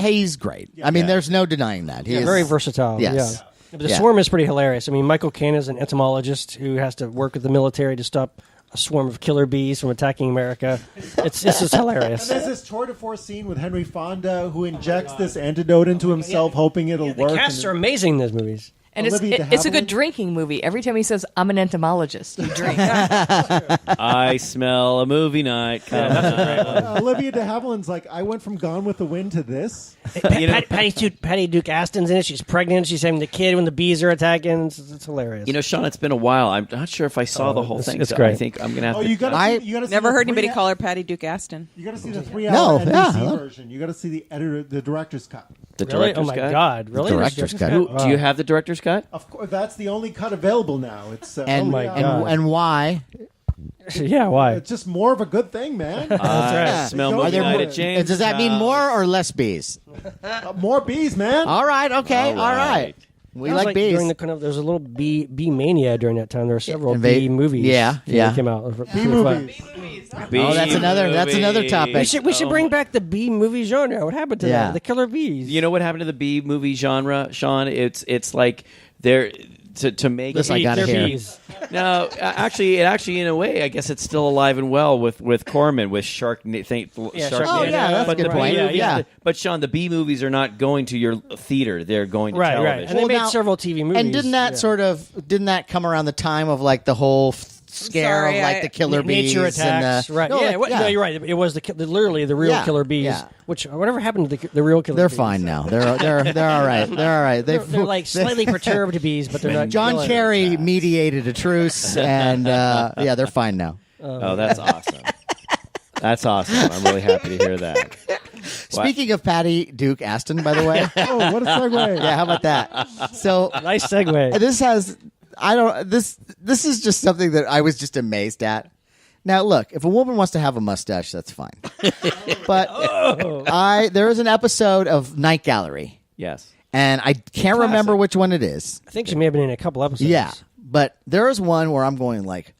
He's great. I mean, there's no denying that. He's very versatile. Yes. Yeah. But The Swarm is pretty hilarious. I mean, Michael Caine is an entomologist who has to work with the military to stop a swarm of killer bees from attacking America. It's just hilarious. And there's this tour de force scene with Henry Fonda who injects this antidote into himself, hoping it'll work. The casts are amazing in those movies. And it's a good drinking movie. Every time he says, "I'm an entomologist," you drink. I smell a movie night. That's a great one. Olivia de Havilland's like, I went from Gone with the Wind to this. Patty Duke Aston's in it. She's pregnant. She's having the kid when the bees are attacking. It's hilarious. Sean, it's been a while. I'm not sure if I saw the whole thing. It's great. I think I'm going to have to. You gotta see Never heard anybody call her Patty Duke Aston. You got to see the 3-hour NBC version. You got to see the director's cut. The really? director's cut? Oh my God! Really? The director's cut. Do you have the director's cut? Of course, that's the only cut available now. It's and oh my God. And why? Yeah, why? It's just more of a good thing, man. That's right. Smell Are movie there night more- at James. Does that mean more or less bees? More bees, man. All right, okay, all right. We It was like bees. during the kind of, there was a little bee mania during that time. There were several And they- bee movies. yeah. that came out. Bee movies. Oh, that's another topic. We should bring back the bee movie genre. What happened to that? The killer bees. You know what happened to the B movie genre, Sean? It's like they're to make This I gotta hear. bees. No, actually, in a way, I guess it's still alive and well with Corman with Shark. Yeah, Oh, yeah, that's a good point. Yeah. But Sean, the B movies are not going to your theater; they're going to television. Right. And they Well, made now- several TV movies. And didn't that come around the time of like the whole scare sorry, of like the killer bees nature attacks? and Right. No, Yeah, like- no, you're right. It was literally the real Yeah, killer bees. yeah. Which whatever happened to the real killer They're bees? fine now. They're all right. They're all right. They're like slightly perturbed bees, but they're not. John killing. Kerry mediated a truce, and they're fine now. Oh, that's awesome. That's awesome. I'm really happy to hear that. Speaking of Patty Duke Aston, by the way, Oh, what a segue. yeah, how about that? So Nice segue. this is just something that I was just amazed at. Now, look, if a woman wants to have a mustache, that's fine. But there is an episode of Night Gallery, Yes. and I can't remember which one it is. I think she may have been in a couple episodes. Yeah, but there is one where I'm going like,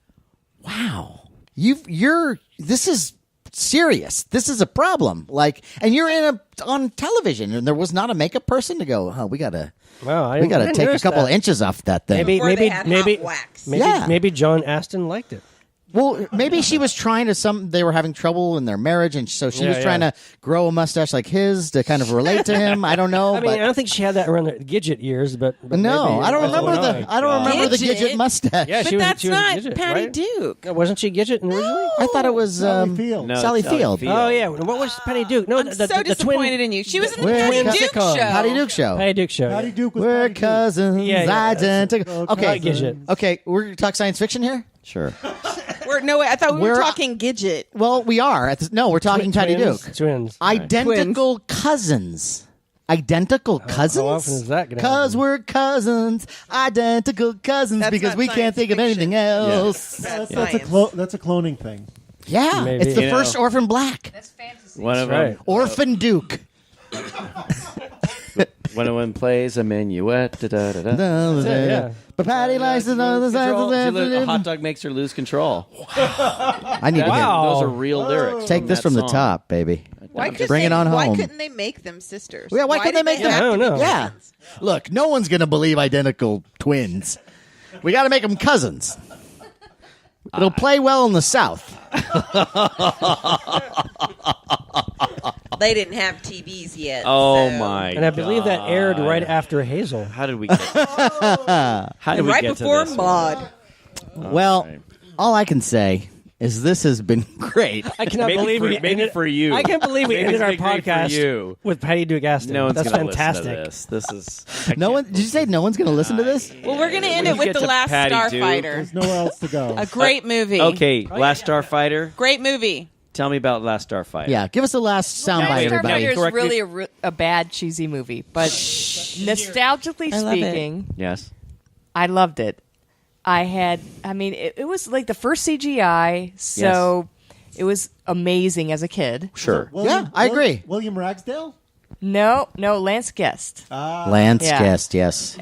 "Wow, this is serious. This is a problem." Like, and you're on television, and there was not a makeup person to go, "Oh, we gotta Wow, I take didn't a notice couple that. inches off that thing." Maybe, Or they had hot wax. Yeah. maybe John Aston liked it. Well, maybe she was trying to they were having trouble in their marriage, and so she was trying to grow a mustache like his to kind of relate to him. I don't know. I mean, I don't think she had that around the Gidget years, but no, maybe I don't what's remember going on? I don't remember the Gidget? Gidget mustache. Yeah, But she was, that's she was a not Gidget, Patty right? Duke. Wasn't she Gidget originally? I thought it was Sally Field. No, Sally Sally Field. Field. Oh yeah, what was Patty Duke? No, I'm so disappointed in you. She was in the We're Patty co- Duke show. Patty Duke show. Patty Duke show. Patty Duke was We're Patty Duke. cousins, Yeah, identical. Okay. Okay, Gidget. okay, we're going to talk science fiction here. Sure. No, wait, I thought we were We're- talking Gidget. Well, we are. No, we're talking Patty Duke. Twins. Identical cousins. Identical cousins? How often is that gonna Because happen? we're cousins. Identical cousins That's because not we can't science think of anything fiction. else. That's That's a science. that's a cloning thing. Yeah, Maybe. it's the You first know. Orphan Black. That's fantasy. One of That's them. Orphan Duke. One of them plays a minuet. Yeah. But Patty likes to know the A hot dog makes her lose control. I need to Wow. Those are real lyrics. take this that from the song. top, baby. Why couldn't Bring it on Why home. couldn't they make them sisters? Yeah, why couldn't they make did them? I don't know. Yeah. Look, no one's going to believe identical twins. We got to make them cousins. It'll play well in the South. They didn't have TVs yet. Oh so. my! And I believe that aired God. right after Hazel. How did we get? How did And we right get before to this? Maud. Well, all I can say is this has been great. I cannot Maybe believe for- we maybe ended, for you. I can't believe we Maybe ended our it's great for podcast you. with Patty Duke Aston. No one's That's gonna fantastic. listen to this. This is No one. Did you say no one's going to listen to this? Well, we're going to end When it you with get The to Last Patty Duke- Starfighter. There's nowhere else to go. A great movie. Okay, Last Starfighter. Great movie. Tell me about Last Starfighter. Yeah, give us the last soundbite, Starfighter everybody. is Correct me- really a bad cheesy movie, but nostalgically I love it. speaking, Yes. I loved it. It was like the first CGI, so it was amazing as a kid. Sure. Yeah, I agree. William Ragsdale? No, Lance Guest. Lance Yeah. Guest, yes.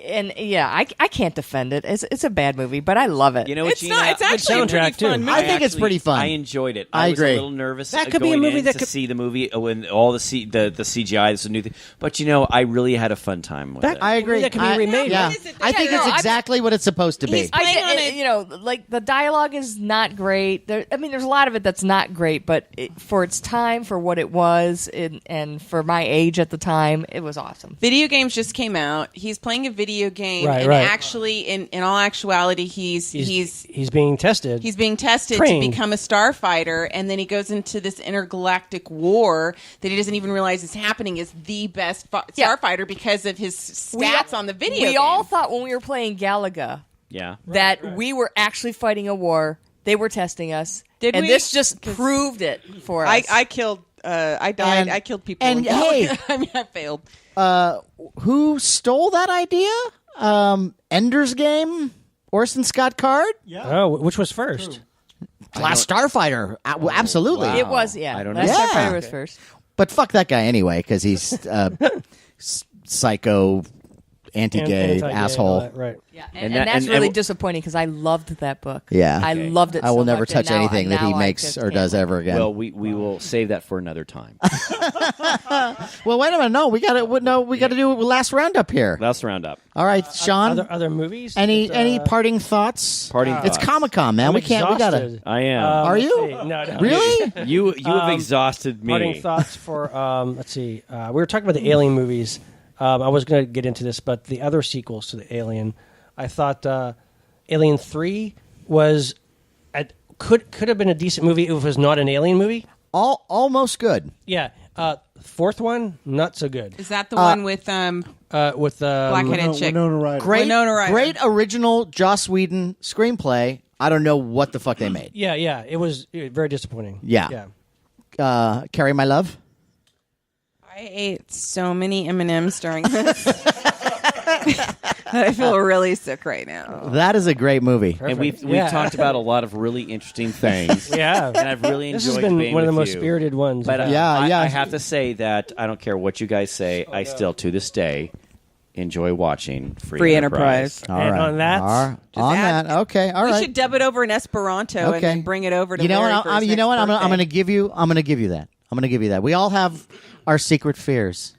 And yeah, I can't defend it. It's a bad movie, but I love it. You know what, It's Gina? not. It's actually a soundtrack, pretty fun too. movie. I think it's pretty fun. I enjoyed it. I was agree. a little nervous. That could be a going movie in that to could- see the movie when all the CGI is a new thing. But I really had a fun time with it. I agree. That could be remade. Yeah, What is it? I think Yeah, it's no, exactly what it's supposed to be. He's playing on it. Like the dialogue is not great. There's a lot of it that's not great, but for its time, for what it was, and for my age at the time, it was awesome. Video games just came out. He's playing a video game, Right, and right. actually, in all actuality, he's being tested. He's being tested Trained. to become a starfighter, and then he goes into this intergalactic war that he doesn't even realize is happening. Is the best Yeah. starfighter because of his stats on the video. We game. all thought when we were playing Galaga Yeah. that we were actually fighting a war. They were testing us, Did and we? this just proved it for us. I killed. I died. And- I killed people. and in hey- Galaga. I mean, I failed. Who stole that idea? Ender's Game? Orson Scott Card? Yeah. Oh, which was first? Last Starfighter, absolutely. Wow. It was, yeah. I don't Last know. Starfighter was first. But fuck that guy anyway, because he's psycho, anti-gay, Anti-gay, asshole. all that, right. Yeah, And and that- that's and- really and- disappointing because I loved that book. Yeah. I loved it. I will so never much, touch and now- anything that he now I makes just or can't does look. ever again. Well, we will save that for another time. Well, wait a minute. No, we got to do a last roundup here. Last roundup. All right, Sean. Other movies? Any parting thoughts? Parting It's thoughts. Comic-Con, man. I'm We can't. exhausted. We gotta. I am. Are let's you? see. No. Really? You have exhausted me. Parting thoughts for let's see. We were talking about the Alien movies. I was going to get into this, but the other sequels to the Alien, I thought Alien 3 was could have been a decent movie if it was not an Alien movie. Almost good. Yeah. Fourth one, not so good. Is that the one with Black-headed chick? Winona Ryder. Winona Ryder. Great original Joss Whedon screenplay. I don't know what the fuck they made. Yeah. It was very disappointing. Yeah. Carrie, my love. I ate so many M&Ms during this. I feel really sick right now. That is a great movie. And we've Yeah. talked about a lot of really interesting things. Yeah. And I've really enjoyed This has been being one of the with most you. spirited ones. But Yeah. I have to say that I don't care what you guys say. I still, to this day, enjoy watching Free Enterprise. All And right. on that, on add- that. Okay. All We right. should dub it over in Esperanto and then bring it over to you know Larry what? for his You know what? next I'm going to birthday. give you. I'm going to give you that. I'm going to give you that. We all have our secret fears.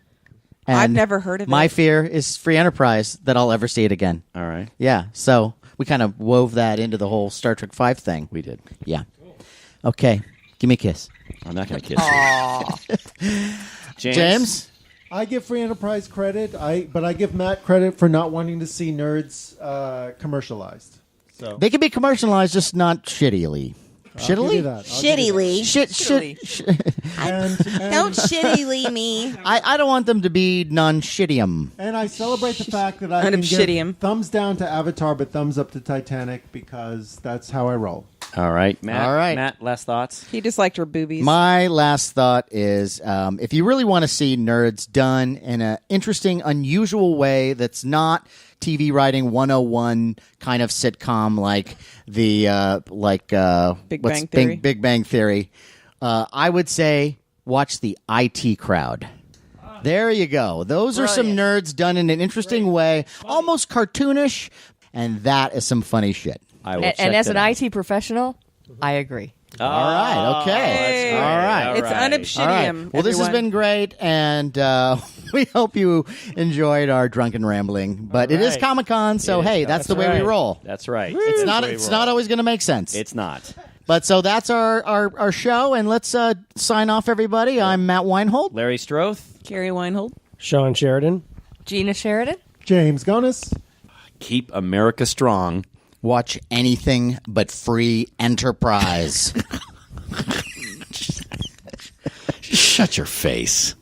And I've never heard of my it. fear is Free Enterprise that I'll ever see it again. All right. Yeah. So we kind of wove that into the whole Star Trek V thing. We did. Yeah. Okay. Give me a kiss. I'm not going to kiss you. James? I give Free Enterprise credit, but I give Matt credit for not wanting to see nerds commercialized. So They can be commercialized, just not shittily. I'll give you Shittily? that. I'll give you Shittily. Shit. that. And Don't shittily me. I don't want them to be non-shittium. And I celebrate the fact that I Kind can of give shittium. thumbs down to Avatar, but thumbs up to Titanic because that's how I roll. All right, Matt. All right. Matt, last thoughts? He just liked her boobies. My last thought is if you really want to see nerds done in an interesting, unusual way that's not TV writing 101 kind of sitcom like the Big Bang Theory. Big Bang Theory, I would say watch the IT Crowd. There you go. Those are some nerds done in an interesting way, almost cartoonish, and that is some funny shit. I will And check as that an out. IT professional, I agree. All right. Okay. Hey. All right. It's All right. unobsidium. All right. Well, this has been great, and we hope you enjoyed our drunken rambling. But it is right. Comic-Con, so It is. hey, that's the way we right. roll. That's right. It's not always going to make sense. It's not. But so that's our show, and let's sign off, everybody. I'm Matt Weinhold. Larry Stroth, Carrie Weinhold. Shawn Sheridan. Gina Sheridan. James Gonis. keep America strong. Watch anything but Free Enterprise. Shut your face.